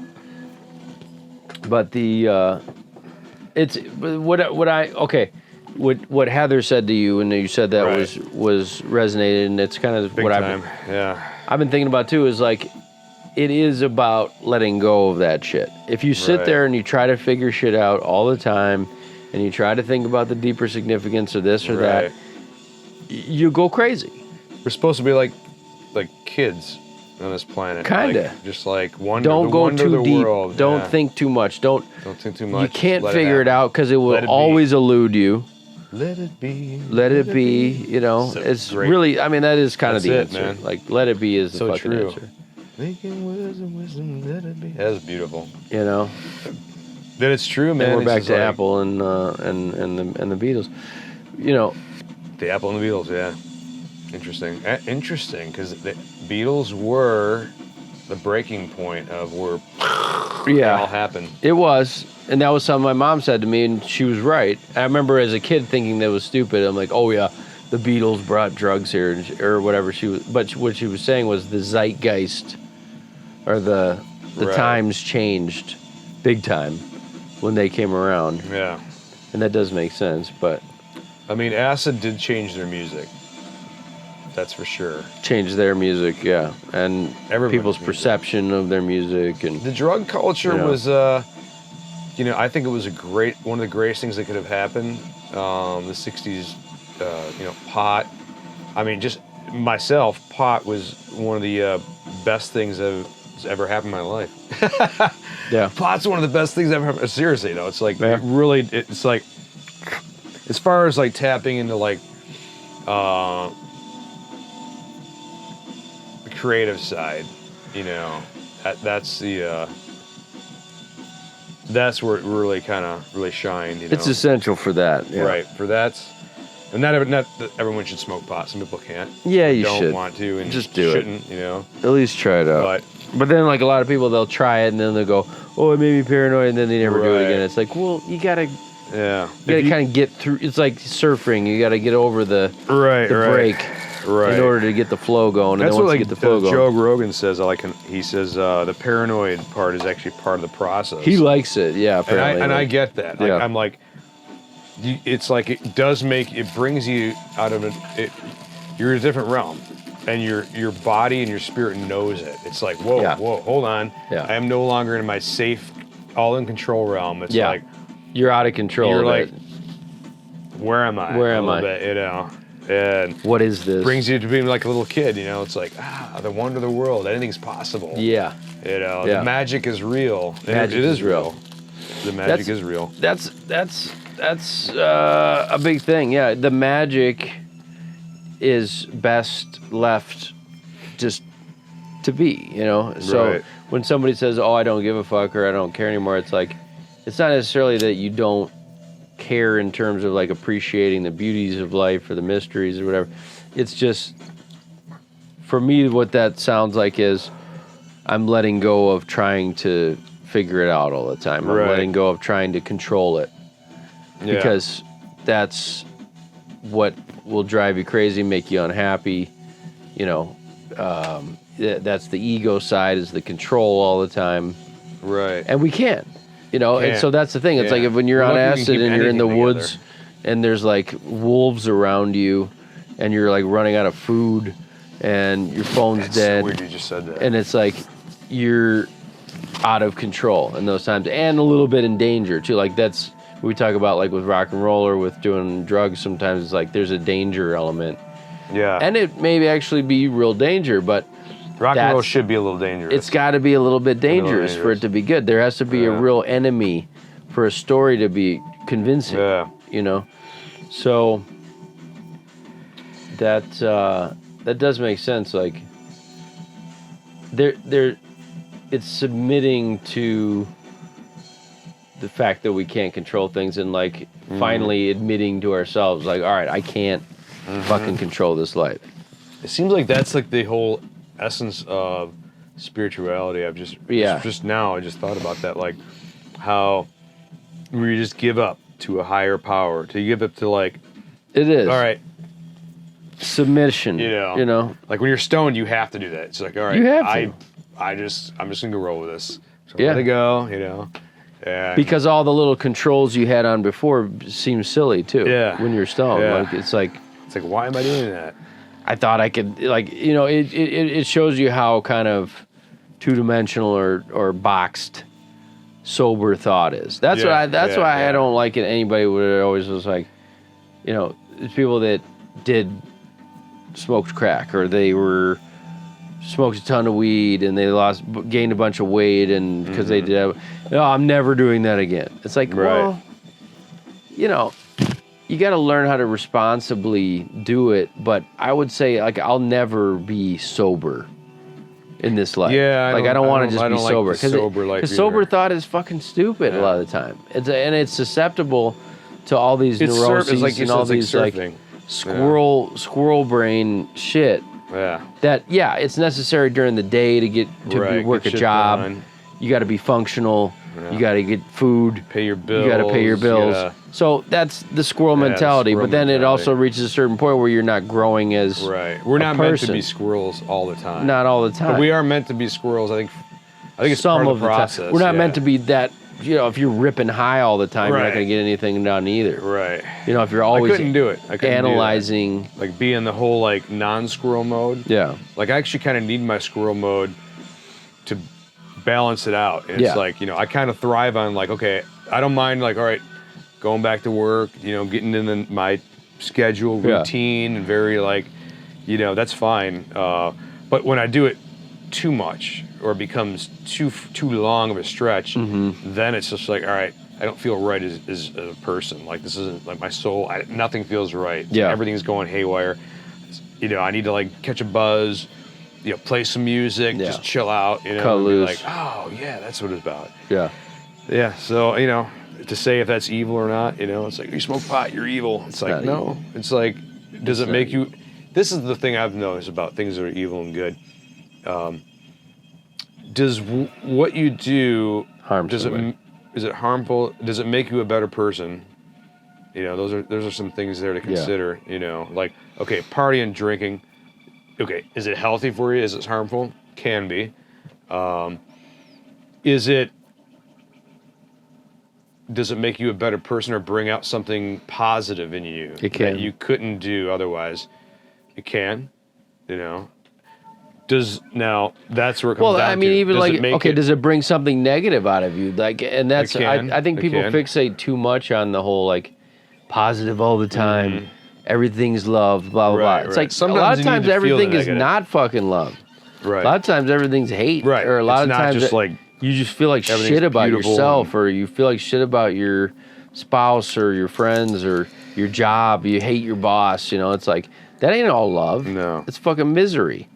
But the it's what Heather said to you, and you said that was resonated, and it's kind of Big what time. I've been thinking about too, is like it is about letting go of that shit. If you sit there and you try to figure shit out all the time, and you try to think about the deeper significance of this or that, you go crazy. We're supposed to be like kids on this planet. Kinda. Like, just like wonder. Don't go too deep. World. Don't think too much. Don't think too much. You can't figure it out because it will always elude you. Let it be. Let it be. You know, So it's great. really. I mean, that is kind of the That's answer. man. Like, let it be is the So fucking true. answer. Making wisdom, let it be. That's beautiful. You know. That it's true, man. And we're It's back just to like Apple and the Beatles. You know. the Apple and the Beatles. Yeah. Interesting. Interesting, because the Beatles were the breaking point of where it all happened. It was, and that was something my mom said to me, and she was right. I remember as a kid thinking that was stupid. I'm like, oh yeah, the Beatles brought drugs here or whatever. But what she was saying was the zeitgeist, or the times changed, big time, when they came around. Yeah. And that does make sense, but I mean, acid did change their music. That's for sure. Change their music, yeah, and Everybody's people's music. perception of their music, and The drug culture was, I think it was one of the greatest things that could have happened. The '60s, pot. I mean, just myself, pot was one of the best things that's ever happened in my life. yeah, Pot's one of the best things ever happened. Seriously, though, it's like it's like as far as like tapping into like the creative side, that's where it really kind of really shined. It's essential for that, yeah. Right? For that's. And not everyone should smoke pot. Some people can't. Yeah, you don't should. Want to and just do shouldn't, it. At least try it out. But then, like a lot of people, they'll try it and then they'll go, "Oh, it made me paranoid," and then they never do it again. It's like, well, you gotta kind of get through. It's like surfing. You gotta get over the break in order to get the flow going. That's and then what once you get the flow going, Joe Rogan says. He says the paranoid part is actually part of the process. He likes it, yeah. Apparently, and I get that. Like, I'm like. It's like it brings you out of it. You're in a different realm, and your body and your spirit knows it. It's like, whoa, hold on. Yeah. I am no longer in my safe, all in control realm. It's like, You're out of control. You're of like, it. where am I? Where am I? Bit, you know, and what is this? Brings you to being like a little kid. You know, it's like the wonder of the world. Anything's possible. Yeah. You know, Yeah. The magic is real. Magic it is real. The magic is real. That's a big thing. Yeah, the magic is best left just to be, you know? So Right. when somebody says, oh, I don't give a fuck or I don't care anymore, it's like, it's not necessarily that you don't care in terms of like appreciating the beauties of life or the mysteries or whatever. It's just, for me, what that sounds like is I'm letting go of trying to figure it out all the time. I'm letting go of trying to control it. Yeah. Because that's what will drive you crazy, make you unhappy. You know, that's the ego side, is the control all the time. Right. And we can't, you know, and so that's the thing. It's like if when you're on acid and you're in the woods and there's like wolves around you and you're like running out of food and your phone's dead. So weird you just said that. And it's like you're out of control in those times and a little bit in danger too. Like that's what we talk about, like with rock and roll or with doing drugs. Sometimes it's like there's a danger element. Yeah. And it may actually be real danger, but rock and roll should be a little dangerous. It's got to be a little bit dangerous for it to be good. There has to be a real enemy for a story to be convincing. Yeah. You know, so that does make sense. Like it's submitting to the fact that we can't control things and like finally admitting to ourselves, like, all right, I can't fucking control this life. It seems like that's like the whole essence of spirituality. I've just now I just thought about that, like how we just give up to a higher power, to give up to like, it is all right, submission. You know, like when you're stoned, you have to do that. It's like, all right, you have to. I'm just gonna go roll with this. So let it go, you know. And because all the little controls you had on before seem silly too. Yeah. When you're stoned, like it's like why am I doing that? I thought I could, like, you know, it shows you how kind of two-dimensional or boxed sober thought is. That's why I don't like it. Anybody would always was like, you know, it's people that did smoked crack or they were smoked a ton of weed and they gained a bunch of weight and because they did, I'm never doing that again. It's like, well, you know, you got to learn how to responsibly do it, but I would say, like, I'll never be sober in this life. Yeah, I don't want to just be sober. Because sober thought is fucking stupid a lot of the time. It's susceptible to all these neuroses and all these like squirrel brain shit. Yeah. That it's necessary during the day to work a job. Done. You got to be functional. Yeah. You got to get food. Pay your bills. You got to pay your bills. Yeah. So that's the squirrel mentality. But then it also reaches a certain point where you're not growing as We're not meant to be squirrels all the time. Not all the time. But we are meant to be squirrels. I think it's some part of the process. We're not meant to be that. You know, if you're ripping high all the time, you're not going to get anything done either. Right. You know, if you're always I couldn't do it. Analyzing, like be in the whole like non-squirrel mode. Yeah. Like I actually kind of need my squirrel mode to balance it out. And it's like, you know, I kind of thrive on like, okay, I don't mind like, all right, going back to work, you know, getting in my schedule, routine, and very like, you know, that's fine. But when I do it too much or it becomes too long of a stretch, then it's just like, all right, I don't feel right as a person. Like this isn't like my soul. Nothing feels right. Yeah. Everything's going haywire. You know, I need to like catch a buzz, you know, play some music, just chill out, you know, cut loose. Be like, oh yeah, that's what it's about. Yeah. Yeah. So, you know, to say if that's evil or not, you know, it's like you smoke pot, you're evil. It's like, no. Evil. It's like, does it make you? This is the thing I've noticed about things that are evil and good. Does what you do harm? Is it harmful? Does it make you a better person? You know, those are some things there to consider. You know, like, okay, partying, drinking. Okay, is it healthy for you? Is it harmful? Can be. Does it make you a better person or bring out something positive in you that you couldn't do otherwise? It can, you know. That's where it comes Well, down I mean, to. even Does like, it make okay, it- does it bring something negative out of you? Like, and that's, It can. I think It people can. fixate too much on the whole, like, positive all the time, everything's love, blah, blah, Right, blah. It's right. like, Sometimes a lot of you need times to feel the everything is negative. not fucking love. Right. A lot of times everything's hate. Right. Or a lot It's of not times just like you just feel like everything's shit about beautiful yourself, and- or you feel like shit about your spouse or your friends or your job. You hate your boss. You know, it's like, that ain't all love. No. It's fucking misery.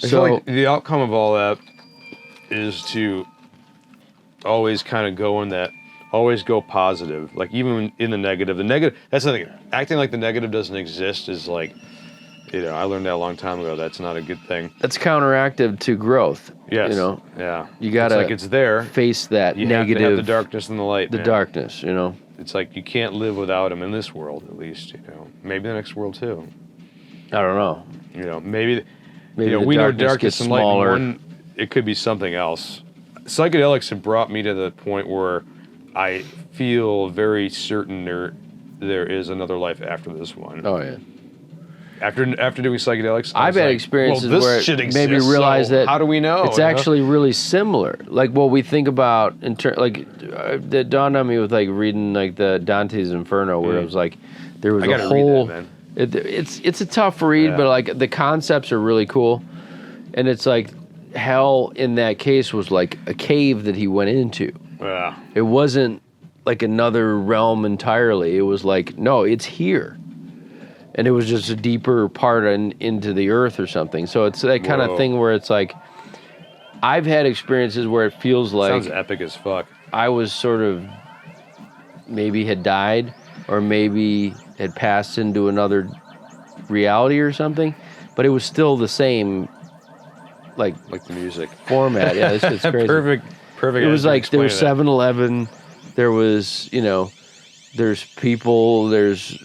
I So, feel like the outcome of all that is to always kind of always go positive. Like even in the negative, that's the thing. Acting like the negative doesn't exist is like, I learned that a long time ago. That's not a good thing. that's counteractive to growth. Yes. You know, Yeah. you gotta It's like it's there. face that You negative, have to have the darkness and the light. the man. darkness, you know. It's like you can't live without them in this world, at least. Maybe the next world too. I don't know. Maybe Maybe the we know darkness darkness gets and light. smaller. One, it could be something else. Psychedelics have brought me to the point where I feel very certain there is another life after this one. Oh yeah. After doing psychedelics, I've had experiences well, this where shit it made me exists, realize so that how do we know? it's actually really similar. Like what we think about that dawned on me with like reading like the Dante's Inferno, where it was like there was I a gotta whole. read that, man. It's a tough read, Yeah. but like the concepts are really cool, and it's like hell in that case was like a cave that he went into. Yeah. It wasn't like another realm entirely. It was like, no, it's here. And it was just a deeper part into the earth or something. So it's that kind of Whoa. thing where it's like, I've had experiences where it feels like Sounds epic as fuck. I was sort of maybe had died or maybe had passed into another reality or something, but it was still the same like Like the music. format. Yeah, this shit's crazy. Perfect. It was like there was 7-Eleven, there was, there's people, there's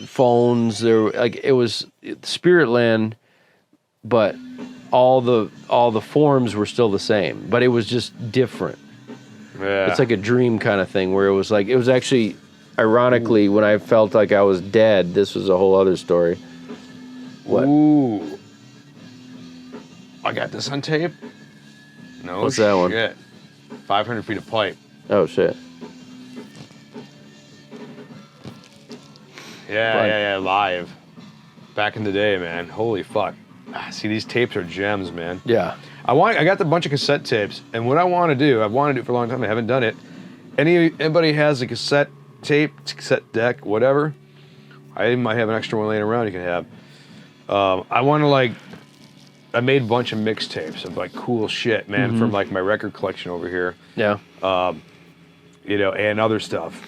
phones, it was Spirit Land, but all the forms were still the same, but it was just different. Yeah. It's like a dream kind of thing where it was actually, ironically, when I felt like I was dead, this was a whole other story. What? Ooh. I got this on tape. No What's that one? shit. 500 feet of pipe. Oh shit. Yeah, live. Back in the day, man. Holy fuck. See, these tapes are gems, man. Yeah. I got the bunch of cassette tapes, and what I want to do, I've wanted to do it for a long time, I haven't done it. Anybody has a cassette tape, cassette deck, whatever, I might have an extra one laying around you can have. I want to I made a bunch of mixtapes of like cool shit, man, from like my record collection over here. Yeah. And other stuff.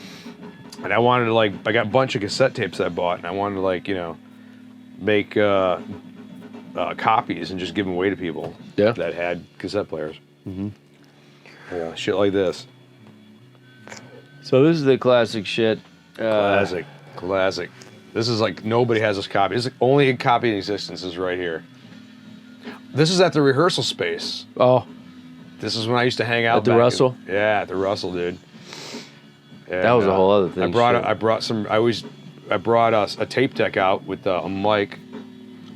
And I wanted to I got a bunch of cassette tapes I bought, and I wanted to make copies and just give them away to people that had cassette players. Mm-hmm. Yeah, shit like this. So this is the classic shit. Classic. This is like nobody has this copy. This is the only copy in existence is right here. This is at the rehearsal space. Oh, This is when I used to hang out At the back in- Russell? Yeah, at the Russell, dude. And, that was a whole other thing. I brought shit. a tape deck out with a mic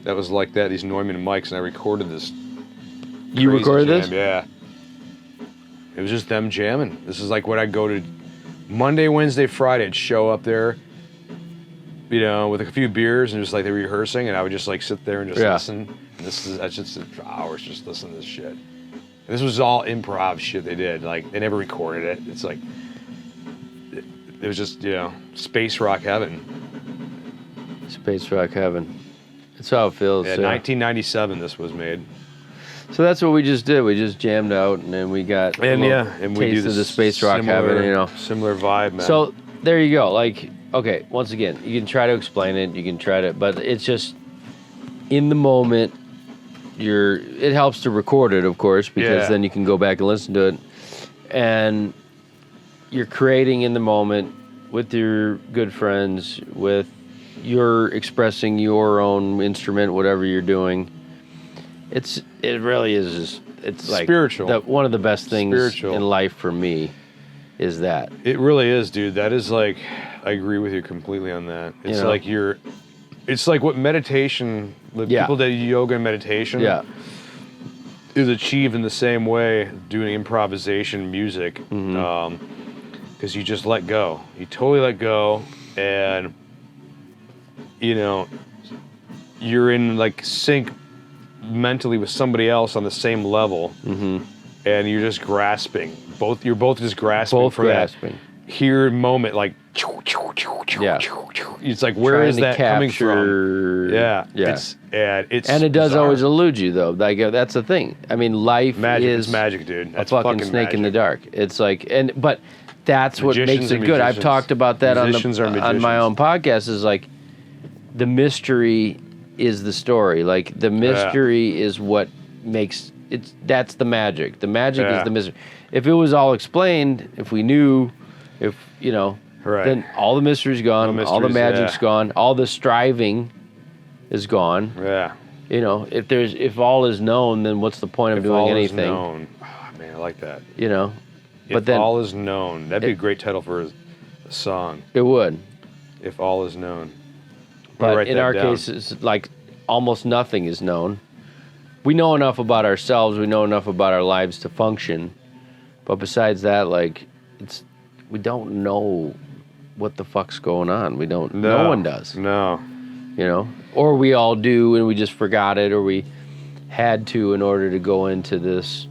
that was like that, these Neumann mics, and I recorded this. You crazy recorded jam, this? Yeah. It was just them jamming. This is like when I'd go to Monday, Wednesday, Friday. I'd show up there, with a few beers and just like they were rehearsing, and I would just like sit there and just listen. And I just sit for hours just listening to this shit. And this was all improv shit they did. Like they never recorded it. It's like it was just space rock heaven. Space Rock Heaven. That's how it feels. Yeah, 1997 this was made. So that's what we just did. We just jammed out, and then we got And a and we do taste of this the Space Rock Heaven, similar vibe, man. So there you go. Okay, once again, you can try to explain it, you can try to, but it's just in the moment. It helps to record it, of course, because then you can go back and listen to it, and you're creating in the moment with your good friends, you're expressing your own instrument, whatever you're doing. It really is just, it's like spiritual. One of the best things Spiritual. in life for me is that. It really is, dude. That is I agree with you completely on that. It's like it's like what meditation, the people that do yoga and meditation is achieved in the same way doing improvisation music. Because you just let go. You totally let go, and you know, you're in like sync mentally with somebody else on the same level, and you're just grasping. You're both just grasping for that here moment, like it's like where is that coming from? It's and it does always elude you though. Like that's the thing. I mean, life is magic, dude. That's a fucking snake in the dark. It's like but that's what makes it good. I've talked about that on my own podcast. Is like the mystery is the story. Like the mystery is what makes it. That's the magic. The magic is the mystery. If it was all explained, if we knew, if you know, then all the mystery's gone, all the magic's gone, all the striving is gone. Yeah. You know, if all is known, then what's the point of doing anything? If all is known. Oh, man, I like that. You know. But then all is known. That'd be a great title for a song. It would. If all is known. But in our case, it's like almost nothing is known. We know enough about ourselves. We know enough about our lives to function. But besides that, like, we don't know what the fuck's going on. We don't. No one does. No. You know, or we all do, and we just forgot it, or we had to in order to go into this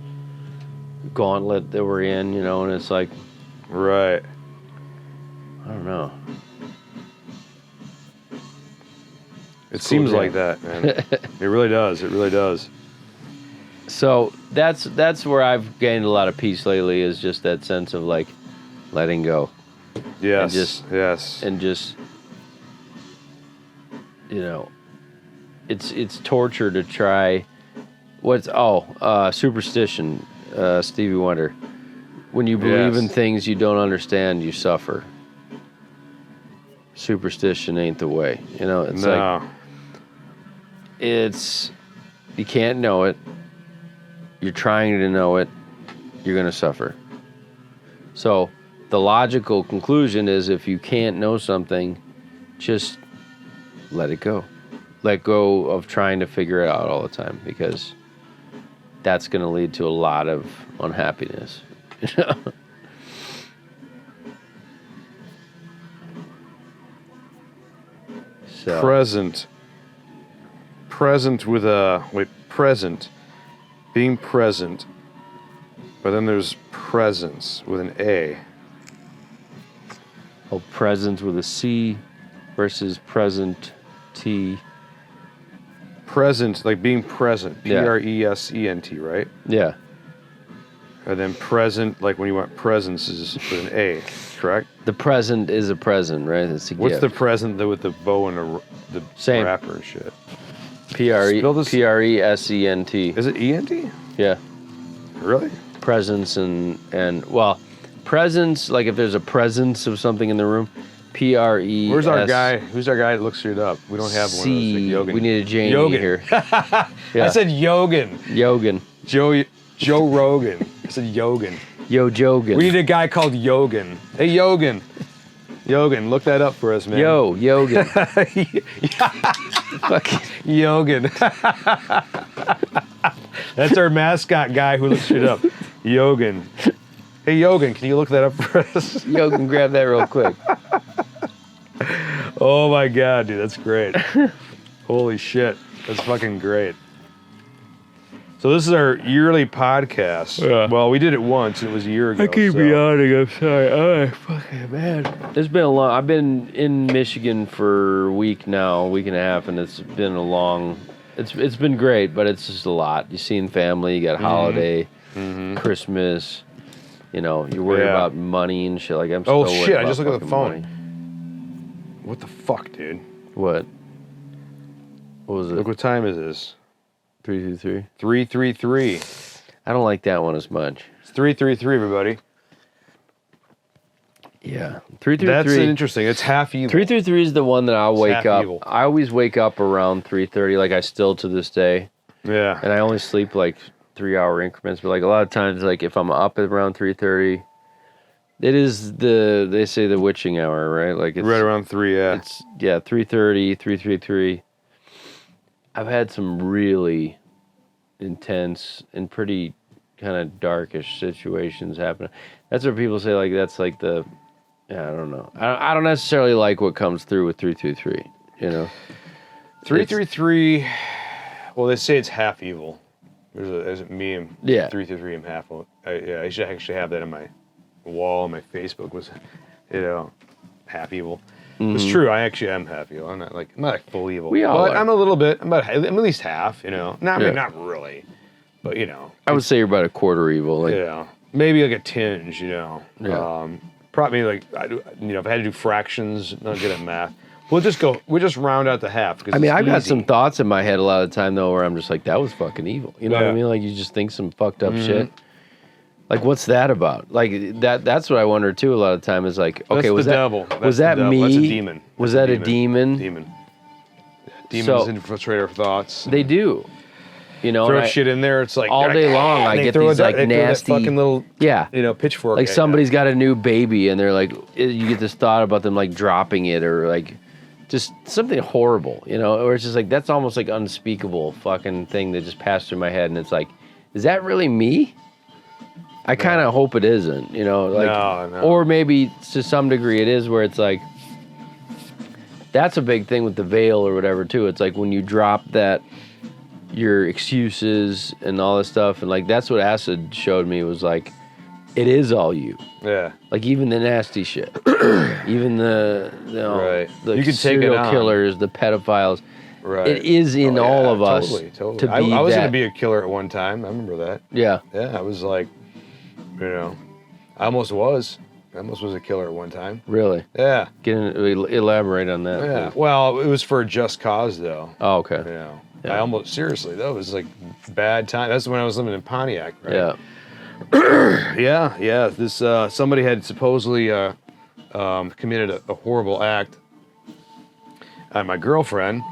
gauntlet that we're in, you know, and it's like, right. I don't know. It seems like that, man. It really does. It really does. So that's where I've gained a lot of peace lately, is just that sense of like letting go. Yes. And just you know, it's torture to try. Superstition. Stevie Wonder. When you believe in things you don't understand, you suffer. Superstition ain't the way. You know, it's like you can't know it. You're trying to know it. You're going to suffer. So the logical conclusion is if you can't know something, just let it go. Let go of trying to figure it out all the time, because that's going to lead to a lot of unhappiness. So. Present with present, being present, but then there's presence with an A. Oh, present with a C versus present T. Present, like being present, Present, right? Yeah. And then present, like when you want presence, is with an A, correct? The present is a present, right? It's a What's gift. the present though with the bow and the Same. wrapper and shit? Present. Is it ENT? Yeah. Really? Presence and presence, like if there's a presence of something in the room, PRE. Where's our guy? Who's our guy that looks it up? We don't have one of those. Like we need a Jamie here. Yeah. I said Yogan. Joe Rogan. I said Yogan. Yo, Jogan. We need a guy called Yogan. Hey, Yogan. Yogan, look that up for us, man. Yo, Yogan. Yogan. That's our mascot guy who looks shit up. Yogan. Hey, Yogan, can you look that up for us? Yogan, grab that real quick. Oh my God, dude, that's great. Holy shit, that's fucking great. So this is our yearly podcast. Yeah. Well, we did it once, and it was a year ago. I keep yawning, I'm sorry. Oh, fucking man. It's been a long... I've been in Michigan for a week and a half, and it's been a long... It's been great, but it's just a lot. You're seeing family, you got holiday, Christmas, you know, you're worried about money and shit. Like, I'm still worried about I just looked at the phone. Money. What the fuck, dude? What was it? Look, what time is this? 333? 333. I don't like that one as much. It's 333, everybody. Yeah. 333. That's interesting. It's half evil. 333 is the one that I'll wake up. Evil. I always wake up around 3:30, like I still to this day. Yeah. And I only sleep like 3-hour increments, but like a lot of times, like if I'm up at around 3:30, It is they say the witching hour, right? Like it's right around 3, yeah. It's 3:30, 3:33. I've had some really intense and pretty kind of darkish situations happen. That's what people say, like that's like I don't know. I don't necessarily like what comes through with 323, you know. 333, well, they say it's half evil. There's a meme. Yeah. 333, I'm half evil. I should actually have that on my wall on my Facebook, was, half evil. It's true, I actually am half evil. I'm not like full evil. We all but are. I'm a little bit, I'm at least half, Not really, but I would say you're about a quarter evil. Like, maybe like a tinge, Yeah. Probably like, if I had to do fractions, not good at math. We'll just round out the half. I mean, I've got some thoughts in my head a lot of the time, though, where I'm just like, that was fucking evil. You know what I mean? Like, you just think some fucked up shit. Like, what's that about? Like, that's what I wonder, too, a lot of the time, is like, okay, was that me? Was that a demon? Was that a demon? Demon. Demons infiltrate our thoughts. They do. Throw shit in there, it's like... all day long, I get these, like, nasty... fucking little, pitchfork. Like, somebody's got a new baby, and they're like, you get this thought about them, like, dropping it, or, like... just something horrible, or it's just like, that's almost like unspeakable fucking thing that just passed through my head. And it's like, is that really me? I kind of hope it isn't, like, no. Or maybe to some degree it is, where it's like, that's a big thing with the veil or whatever too. It's like when you drop that, your excuses and all this stuff. And like, that's what acid showed me, was like, it is all you. Yeah. Like, even the nasty shit, even the you can serial killers, the pedophiles. Right. It is in all of us. Totally. To be I was going to be a killer at one time. I remember that. Yeah. Yeah. I was like, I almost was. I almost was a killer at one time. Really? Yeah. Elaborate on that. Yeah. Please. Well, it was for a just cause, though. Oh, okay. Yeah. Yeah. I almost, seriously, though, it was like bad time. That's when I was living in Pontiac, right? Yeah. Yeah. This somebody had supposedly committed a horrible act on my girlfriend,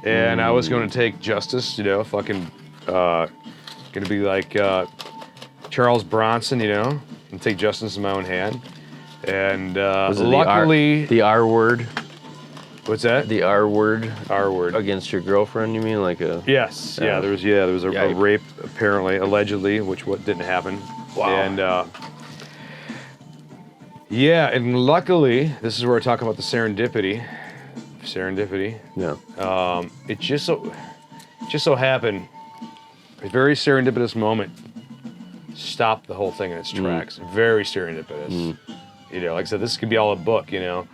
and I was going to take justice. Fucking going to be like Charles Bronson, and take justice in my own hand. And luckily, the R word. What's that? The R word. R word Against your girlfriend, you mean? Like a... Yes. Yeah, there was a rape, apparently, allegedly, which didn't happen. Wow. And and luckily, this is where I talk about the serendipity. Yeah. It just so happened, a very serendipitous moment stopped the whole thing in its tracks. Very serendipitous. Like I said, this could be all a book, and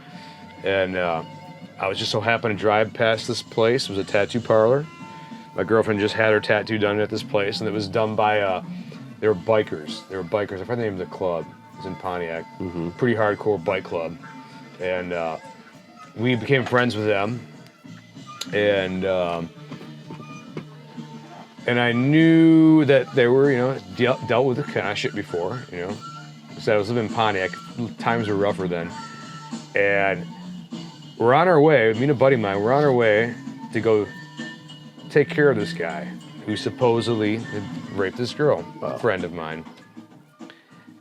I was just so happened to drive past this place. It was a tattoo parlor. My girlfriend just had her tattoo done at this place, and it was done by, they were bikers. I forgot the name of the club. It was in Pontiac. Pretty hardcore bike club. And we became friends with them. And I knew that they were, dealt with this kind of shit before, So I was living in Pontiac. Times were rougher then. And we're on our way, me and a buddy of mine, we're on our way to go take care of this guy who supposedly had raped this girl, a friend of mine.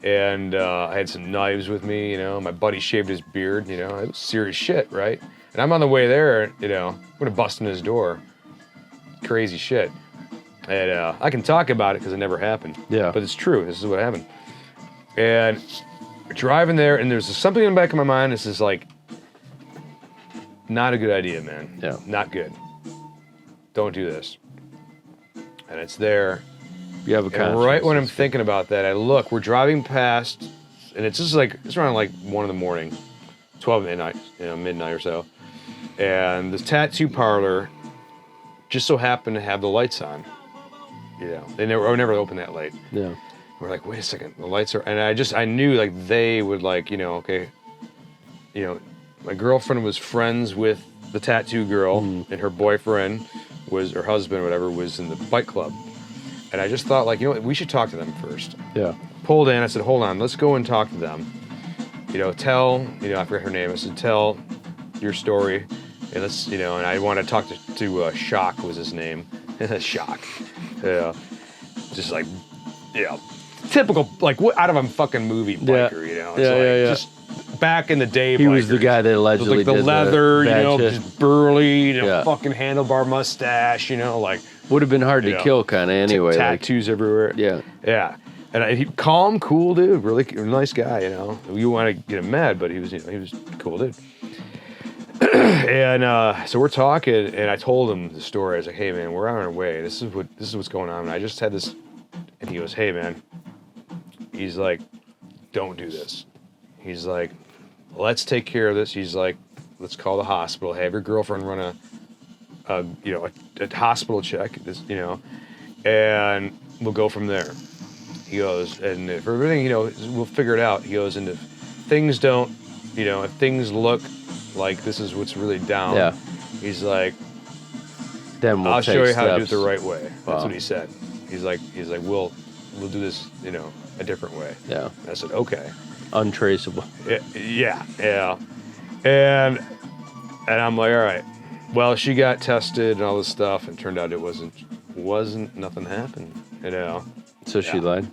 And I had some knives with me, my buddy shaved his beard, it was serious shit, right? And I'm on the way there, I'm gonna bust in his door. Crazy shit. And I can talk about it because it never happened. Yeah. But it's true, this is what happened. And we're driving there, and there's something in the back of my mind, this is like, not a good idea, man. Yeah. Not good. Don't do this. And it's there. You have a conscience. And right when I'm thinking about that, I look, we're driving past, and it's just like, it's around like 1 in the morning, 12 midnight, midnight or so. And this tattoo parlor just so happened to have the lights on. They never opened that late. Yeah. We're like, wait a second, the lights are, and I knew like they would like, okay, my girlfriend was friends with the tattoo girl, and her boyfriend her husband or whatever was in the bike club. And I just thought like, we should talk to them first. Yeah. Pulled in, I said, hold on, let's go and talk to them. Tell, I forget her name. I said, tell your story. And let's, and I want to talk to Shock was his name. Shock. Yeah. Just like, typical, like, out of a fucking movie biker, you know? It's just back in the day, he was the guy that allegedly with, like, the did leather, the you know, shit. just burly, you know, fucking handlebar mustache, you know, like. Would have been hard to kill, kind of, anyway. Tattoos everywhere. Yeah. Yeah. And he calm, cool dude, really nice guy, you know. You want to get him mad, but he was a cool dude. And so we're talking, and I told him the story. I was like, "Hey man, we're on our way. This is what's going on." And I just had this, and he goes, "Hey man," he's like, "Don't do this." He's like, "Let's take care of this." He's like, "Let's call the hospital. Have your girlfriend run a hospital check. This, you know, and we'll go from there." He goes, "And if everything, you know, we'll figure it out." He goes, "And if things don't, you know, if things look like this is what's really down," he's like, "Then I'll show you how to do it the right way." Wow. That's what he said. He's like, we'll do this, you know, a different way. Yeah. And I said, okay. Untraceable. Yeah. And I'm like, all right. Well, she got tested and all this stuff, and turned out it wasn't nothing happened, you know. So she lied?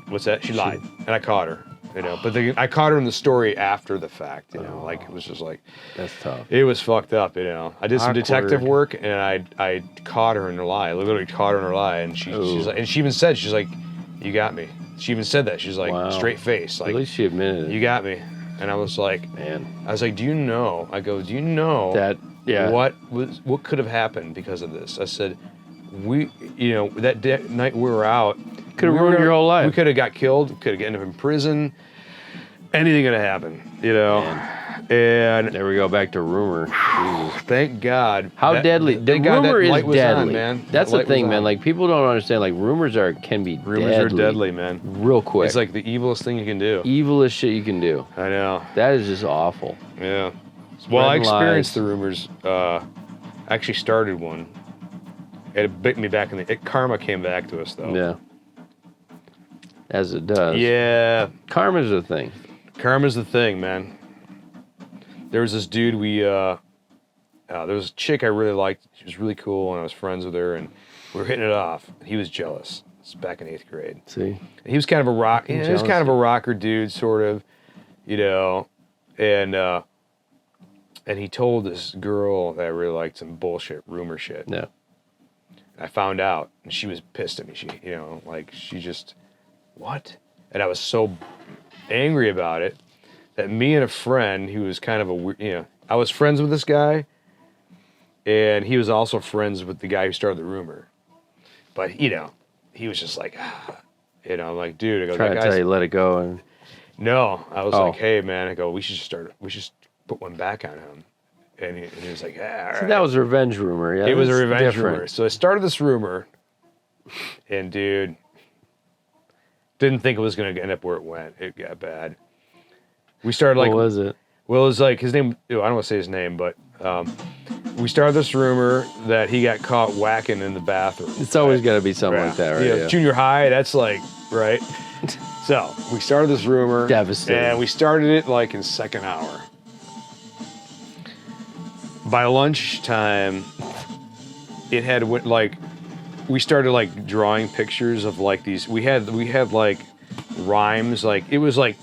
What's that? She lied, and I caught her. You know, but I caught her in the story after the fact, you know, like it was just like, that's tough. It was fucked up, you know. I did some detective work, and I caught her in her lie. I literally caught her in her lie, and she's like, and she even said, she's like, "You got me." She even said that. She's like, straight face, like, at least she admitted it. "You got me." And I was like, man. I was like, "Do you know?" I go, "Do you know that? Yeah. What could have happened because of this?" I said, "We, you know, that night we were out, could have ruined your whole life. We could have got killed. Could have ended up in prison." Anything gonna happen, you know? Man. And there we go, back to rumor. Jesus. Thank God. How deadly? The rumor is deadly, man. That's the thing, man. Like, people don't understand. Like, rumors can be rumors are deadly, man. Real quick. It's like the evilest thing you can do. Evilest shit you can do. I know. That is just awful. Yeah. Well, I experienced the rumors. Actually started one. It bit me back in the. Karma came back to us though. Yeah. As it does. Yeah. Karma's a thing. Karma's the thing, man. There was this dude there was a chick I really liked. She was really cool, and I was friends with her, and we were hitting it off. He was jealous. It's back in 8th grade. See? And he was kind of a rock. He was kind of a rocker dude, sort of, you know, and he told this girl that I really liked some bullshit, rumor shit. Yeah. I found out, and she was pissed at me. She, you know, like she just, what? And I was so angry about it that me and a friend who was kind of a weird, you know, I was friends with this guy, and he was also friends with the guy who started the rumor. But, you know, he was just like, you know, I'm like, dude, I go, trying to tell you, let it go. And no, I was like, hey, man, I go, we should put one back on him. And he was like, yeah, all right. So that was a revenge rumor, yeah? It was a revenge rumor. So I started this rumor, and dude, didn't think it was going to end up where it went. It got bad. We started like... What was it? Well, it was like, his name, I don't want to say his name, but we started this rumor that he got caught whacking in the bathroom. It's always got to be something like that, right? You know, junior high, that's like, right? So we started this rumor. Devastating. And we started it like in second hour. By lunchtime, it had like, we started like drawing pictures of like these, we had like rhymes, like it was like,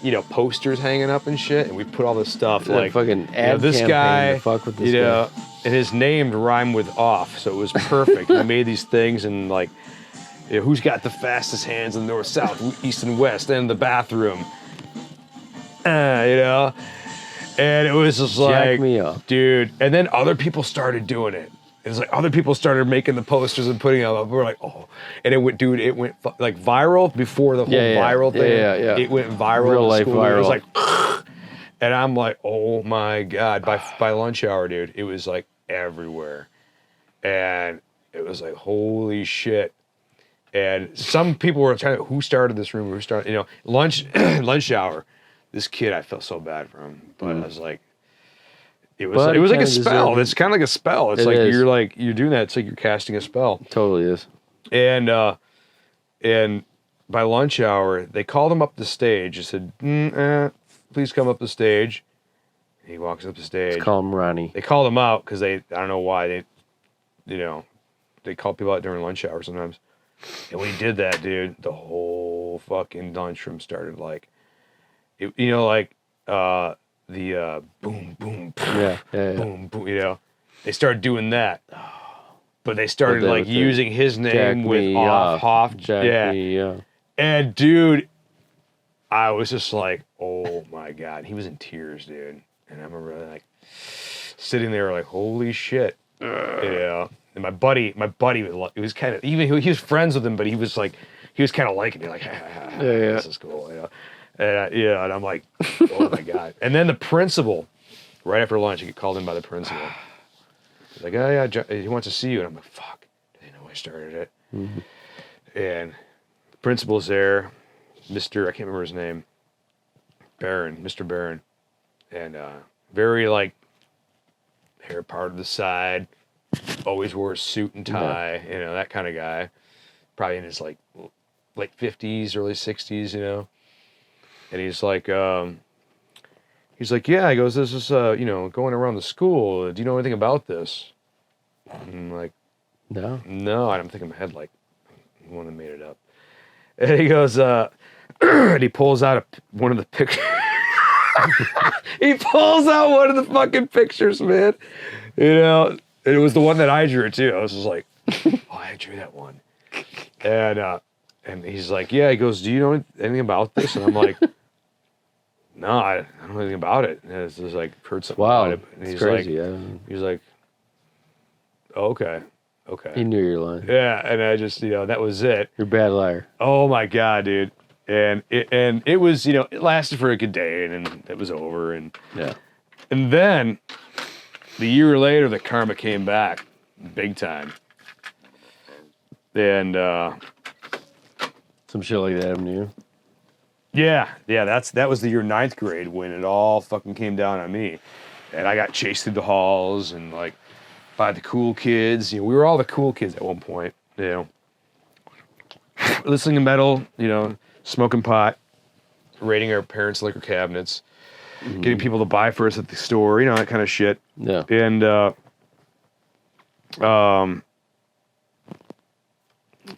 you know, posters hanging up and shit, and we put all this stuff like fucking ad this guy, to fuck with this you know, guy. And his name rhymed with off, so it was perfect. We made these things and like, you know, who's got the fastest hands in the north, south, east, and west, and the bathroom, you know, and it was just like, jack me up, dude. And then other people started doing it. It was like other people started making the posters and putting it up. We were like, oh, and it went like viral before the whole viral thing. Yeah. It went viral. Real life viral. It was like, and I'm like, oh my God. By lunch hour, dude, it was like everywhere. And it was like, holy shit. And some people were trying to, who started this rumor? Who started, you know, lunch hour. This kid, I felt so bad for him. But I was like, it was like a spell. It's kind of like a spell. It's like you're doing that. It's like you're casting a spell. Totally is. And by lunch hour, they called him up the stage. They said, please come up the stage. He walks up the stage. Let's call him Ronnie. They called him out because I don't know why. They call people out during lunch hour sometimes. And when he did that, dude, the whole whole fucking lunchroom started like, the boom, boom, Yeah. boom, boom, they started doing that. But they started like with the using his name Jack with me off, Hoff, Jack me off. And dude, I was just like, oh my God. He was in tears, dude. And I remember like sitting there like, holy shit. And my buddy was, it was kind of, even he was friends with him, but he was kind of liking me, like, this is cool, And and I'm like, oh my God. And then the principal, right after lunch, he get called in by the principal. He's like, oh yeah, he wants to see you. And I'm like, fuck, they know I started it. Mm-hmm. And the principal's there, I can't remember his name, Mr. Barron. And very like, hair part to the side, always wore a suit and tie, that kind of guy. Probably in his like late 50s, early 60s, And he's like, yeah, he goes, this is, going around the school. Do you know anything about this? And I'm like, no. And I'm thinking in my head, like, one that made it up. And he goes, and he pulls out one of the pictures. He pulls out one of the fucking pictures, man. And it was the one that I drew, too. I was just like, oh, I drew that one. And he's like, yeah, he goes, do you know anything about this? And I'm like, no, I don't know anything about it. And it's just like, heard something about it. And it's he's crazy. He's like, oh, okay. He knew your line. Yeah, and I just, that was it. You're a bad liar. Oh my God, dude. And it was, it lasted for a good day, and then it was over. And then the year later, the karma came back big time. And some shit like that happened to you? Yeah, that was the year 9th grade when it all fucking came down on me. And I got chased through the halls and like by the cool kids. We were all the cool kids at one point, listening to metal, smoking pot, raiding our parents' liquor cabinets, getting people to buy for us at the store, that kind of shit. Yeah. And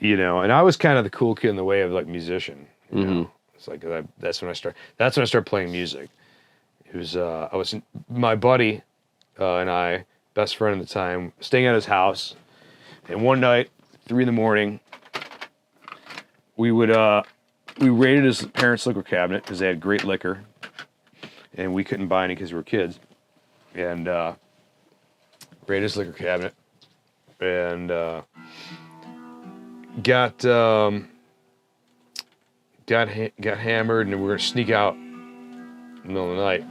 and I was kind of the cool kid in the way of like musician. It's like that's when I started playing music. It was my buddy and I, best friend at the time, staying at his house, and one night, 3 a.m, we raided his parents' liquor cabinet because they had great liquor, and we couldn't buy any because we were kids, and raided his liquor cabinet, and got hammered, and we were gonna sneak out in the middle of the night,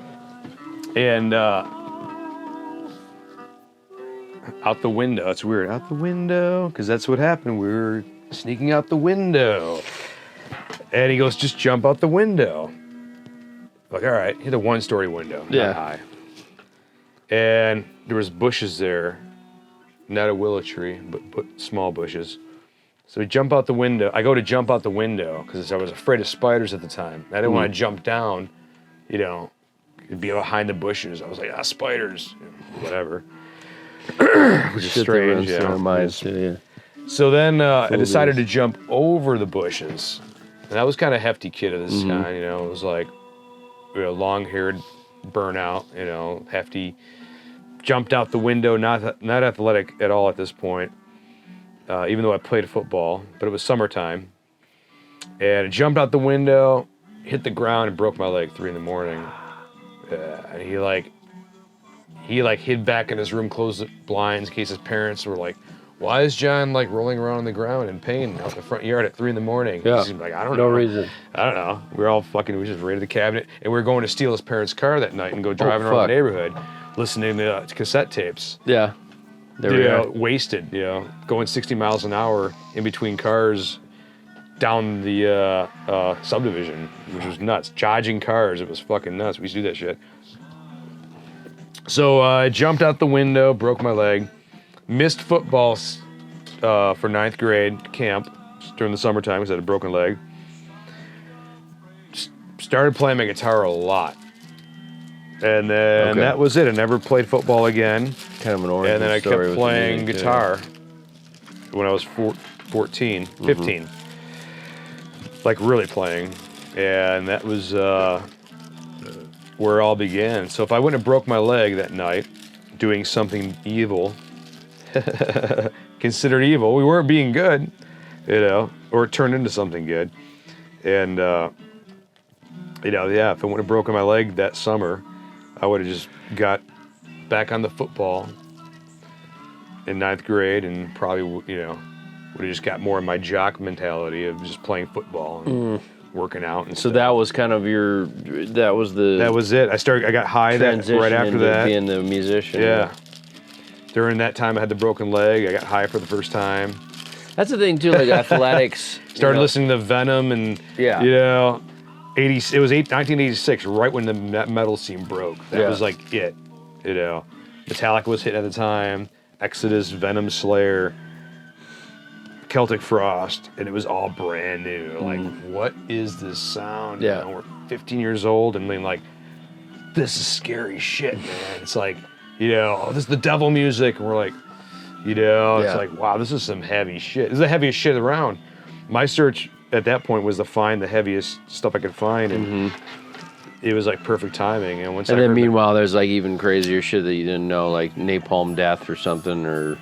and out the window. It's weird, out the window, because that's what happened. We were sneaking out the window, and he goes, "Just jump out the window." Like, all right, hit a 1-story window, not high, and there was bushes there, not a willow tree, but small bushes. So we jump out the window. I go to jump out the window because I was afraid of spiders at the time. I didn't want to jump down, it'd be behind the bushes. I was like, spiders, whatever. Which is strange, So then I decided to jump over the bushes. And I was kind of a hefty kid of this kind, It was like, long-haired, burnout, hefty. Jumped out the window, not athletic at all at this point. Even though I played football, but it was summertime. And I jumped out the window, hit the ground, and broke my leg 3 a.m. And he hid back in his room, closed the blinds in case his parents were like, why is John rolling around on the ground in pain out in the front yard at 3 a.m? Yeah. He's like, I don't know. No reason. I don't know. We just raided the cabinet, and we were going to steal his parents' car that night and go driving around the neighborhood, listening to cassette tapes. Yeah. There we go. Wasted, going 60 miles an hour in between cars down the subdivision, which was nuts. Dodging cars, it was fucking nuts. We used to do that shit. So I jumped out the window, broke my leg, missed football for 9th grade camp during the summertime because I had a broken leg. Started playing my guitar a lot. And then that was it. I never played football again. Kind of an origin And then I story kept playing guitar when I was 14, 15. like really playing, and that was where it all began. So if I wouldn't have broke my leg that night doing something evil, considered evil, we weren't being good, or it turned into something good. And, if I wouldn't have broken my leg that summer, I would have just got back on the football in 9th grade and probably, would have just got more of my jock mentality of just playing football and working out. And so stuff. that was kind of that was it. I got high right after that. Being the musician. Yeah. During that time, I had the broken leg. I got high for the first time. That's the thing too, like athletics. Started listening to Venom and, 1986, right when the metal scene broke. That was like it, Metallica was hitting at the time, Exodus, Venom, Slayer, Celtic Frost, and it was all brand new. Like, what is this sound? Yeah. We're 15 years old and being like, this is scary shit, man. It's like, this is the devil music. And we're like, it's like, wow, this is some heavy shit. This is the heaviest shit around. My search at that point was to find the heaviest stuff I could find, and it was like perfect timing. And then meanwhile, there's like even crazier shit that you didn't know, like Napalm Death or something, or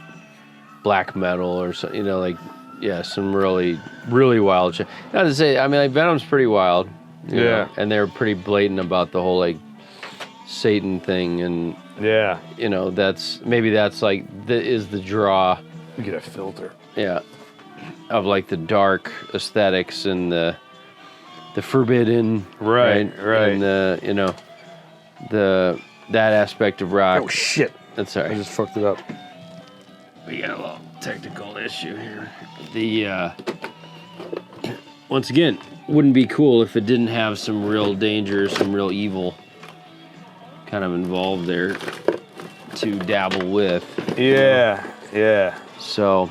black metal or something. Some really, really wild shit. Not to say, I mean, like Venom's pretty wild. You know, and they're pretty blatant about the whole like Satan thing, and that's like is the draw. You get a filter. Yeah. Of like the dark aesthetics and the forbidden, right, and that aspect of rock. Oh shit! That's all right. I just fucked it up. We got a little technical issue here. Once again, wouldn't be cool if it didn't have some real danger, some real evil kind of involved there to dabble with. Yeah. So.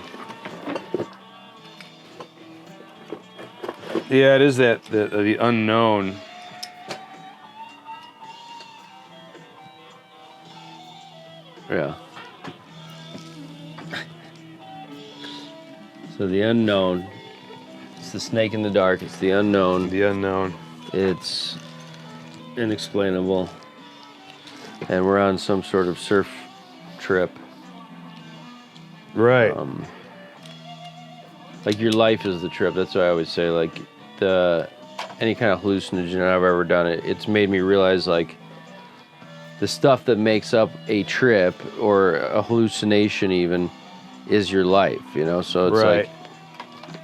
Yeah, it is that the unknown. Yeah. So the unknown. It's the snake in the dark. It's the unknown. The unknown. It's inexplainable. And we're on some sort of surf trip. Right. Like your life is the trip. That's what I always say. Like any kind of hallucinogen I've ever done, it's made me realize like the stuff that makes up a trip or a hallucination even is your life, So it's like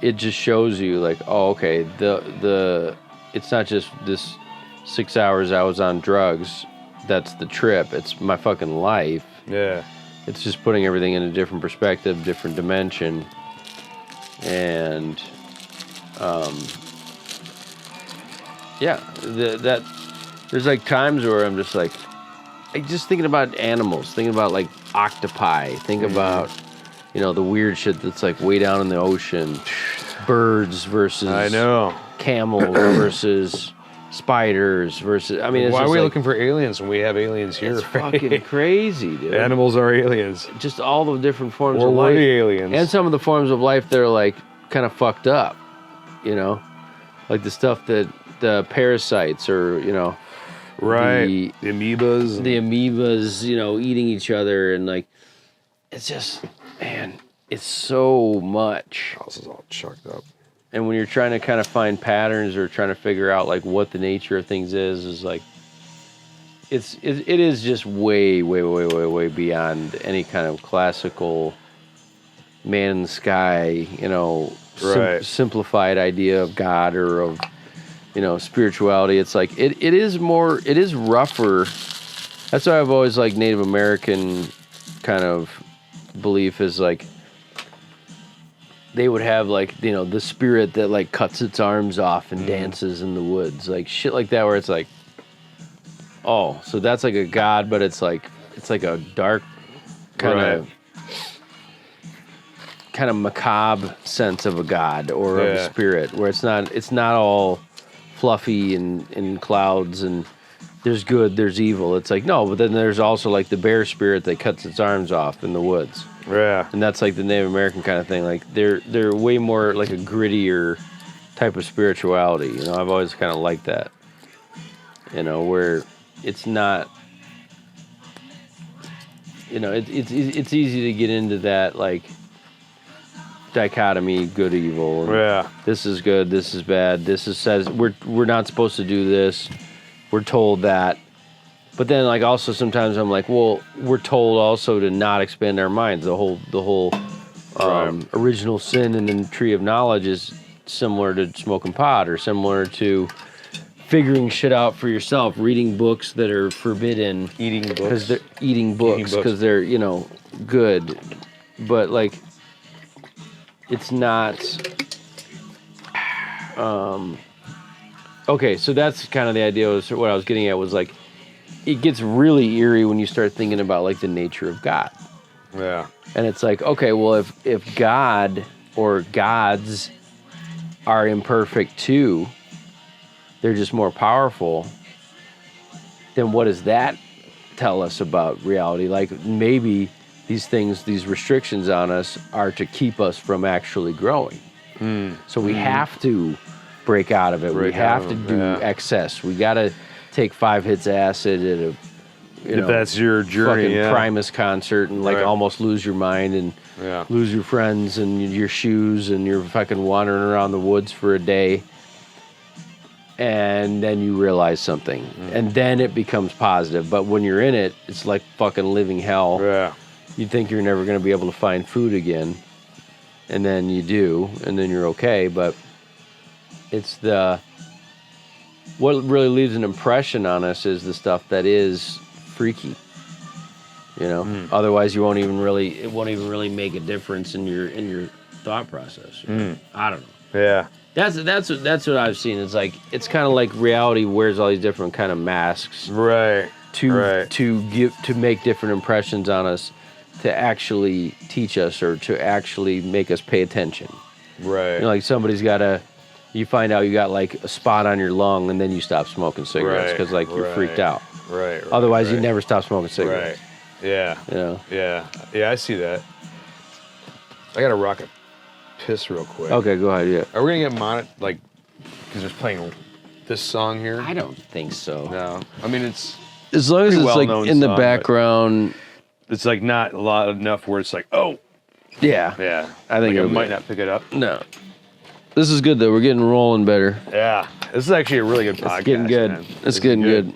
it just shows you like, oh, okay, the it's not just this 6 hours I was on drugs. That's the trip. It's my fucking life. Yeah. It's just putting everything in a different perspective, different dimension. And, that there's like times where I'm just like just thinking about animals, thinking about like octopi, think about, the weird shit that's like way down in the ocean, birds versus camels versus spiders versus, I mean, it's why are we like, looking for aliens when we have aliens here? It's fucking crazy, dude. Animals are aliens. Just all the different forms of life. We're the aliens. And some of the forms of life that are like kind of fucked up, like the stuff that the parasites or, right. The amoebas. The amoebas, eating each other, and like, it's just, man, it's so much. House is all chucked up. And when you're trying to kind of find patterns or trying to figure out like what the nature of things is like, it is just way, way, way, way, way beyond any kind of classical man in the sky, simplified idea of God or of, spirituality. It's like, it is rougher. That's why I've always liked Native American kind of belief is like, they would have like, the spirit that like cuts its arms off and dances in the woods, like shit like that, where it's like, oh, so that's like a god, but it's like a dark kind of macabre sense of a god or of a spirit, where it's not all fluffy and in clouds and there's good, there's evil. It's like, no, but then there's also like the bear spirit that cuts its arms off in the woods. Yeah. And that's like the Native American kind of thing. Like they're way more like a grittier type of spirituality. You know, I've always kind of liked that. You know, where it's not. You know, it's easy to get into that like dichotomy, good evil. Yeah. This is good. This is bad. This is says we're not supposed to do this. We're told that. But then like also sometimes I'm like, well, we're told also to not expand our minds. The whole original sin in the tree of knowledge is similar to smoking pot or similar to figuring shit out for yourself, reading books that are forbidden, Eating books. because they're eating books because they're, you know, good, but like it's not. Okay, so that's kind of the idea. Was what I was getting at was like it gets really eerie when you start thinking about like the nature of God. Yeah. And it's like, okay, well, if God or gods are imperfect too, they're just more powerful, then what does that tell us about reality? Like maybe these things, these restrictions on us are to keep us from actually growing. So we have to break out of it. We have to do excess. We got to take 5 hits of acid at a, if that's your journey, fucking Primus concert and like almost lose your mind and lose your friends and your shoes and you're fucking wandering around the woods for a day. And then you realize something. And then it becomes positive. But when you're in it, it's like fucking living hell. Yeah. You think you're never going to be able to find food again. And then you do. And then you're okay. But it's what really leaves an impression on us is the stuff that is freaky. You know? Otherwise, it won't even really make a difference in your thought process. I don't know. Yeah. That's what I've seen. It's like it's kind of like reality wears all these different kind of masks, Right. to make different impressions on us, to actually teach us or to actually make us pay attention. Right. You know, like you find out you got like a spot on your lung, and then you stop smoking cigarettes because like you're freaked out. Right. Otherwise, you never stop smoking cigarettes. Right. Yeah. You know? Yeah. I see that. I got to rock a piss real quick. Okay, go ahead. Yeah. Are we gonna get monet like because it's playing this song here? I don't think so. No. I mean it's as long as it's like in the song, background. It's like not a lot enough where it's like, oh. Yeah. Yeah. I think it might not pick it up. No. This is good though. We're getting rolling better. Yeah. This is actually a really good podcast. It's getting good. Man. It's getting good.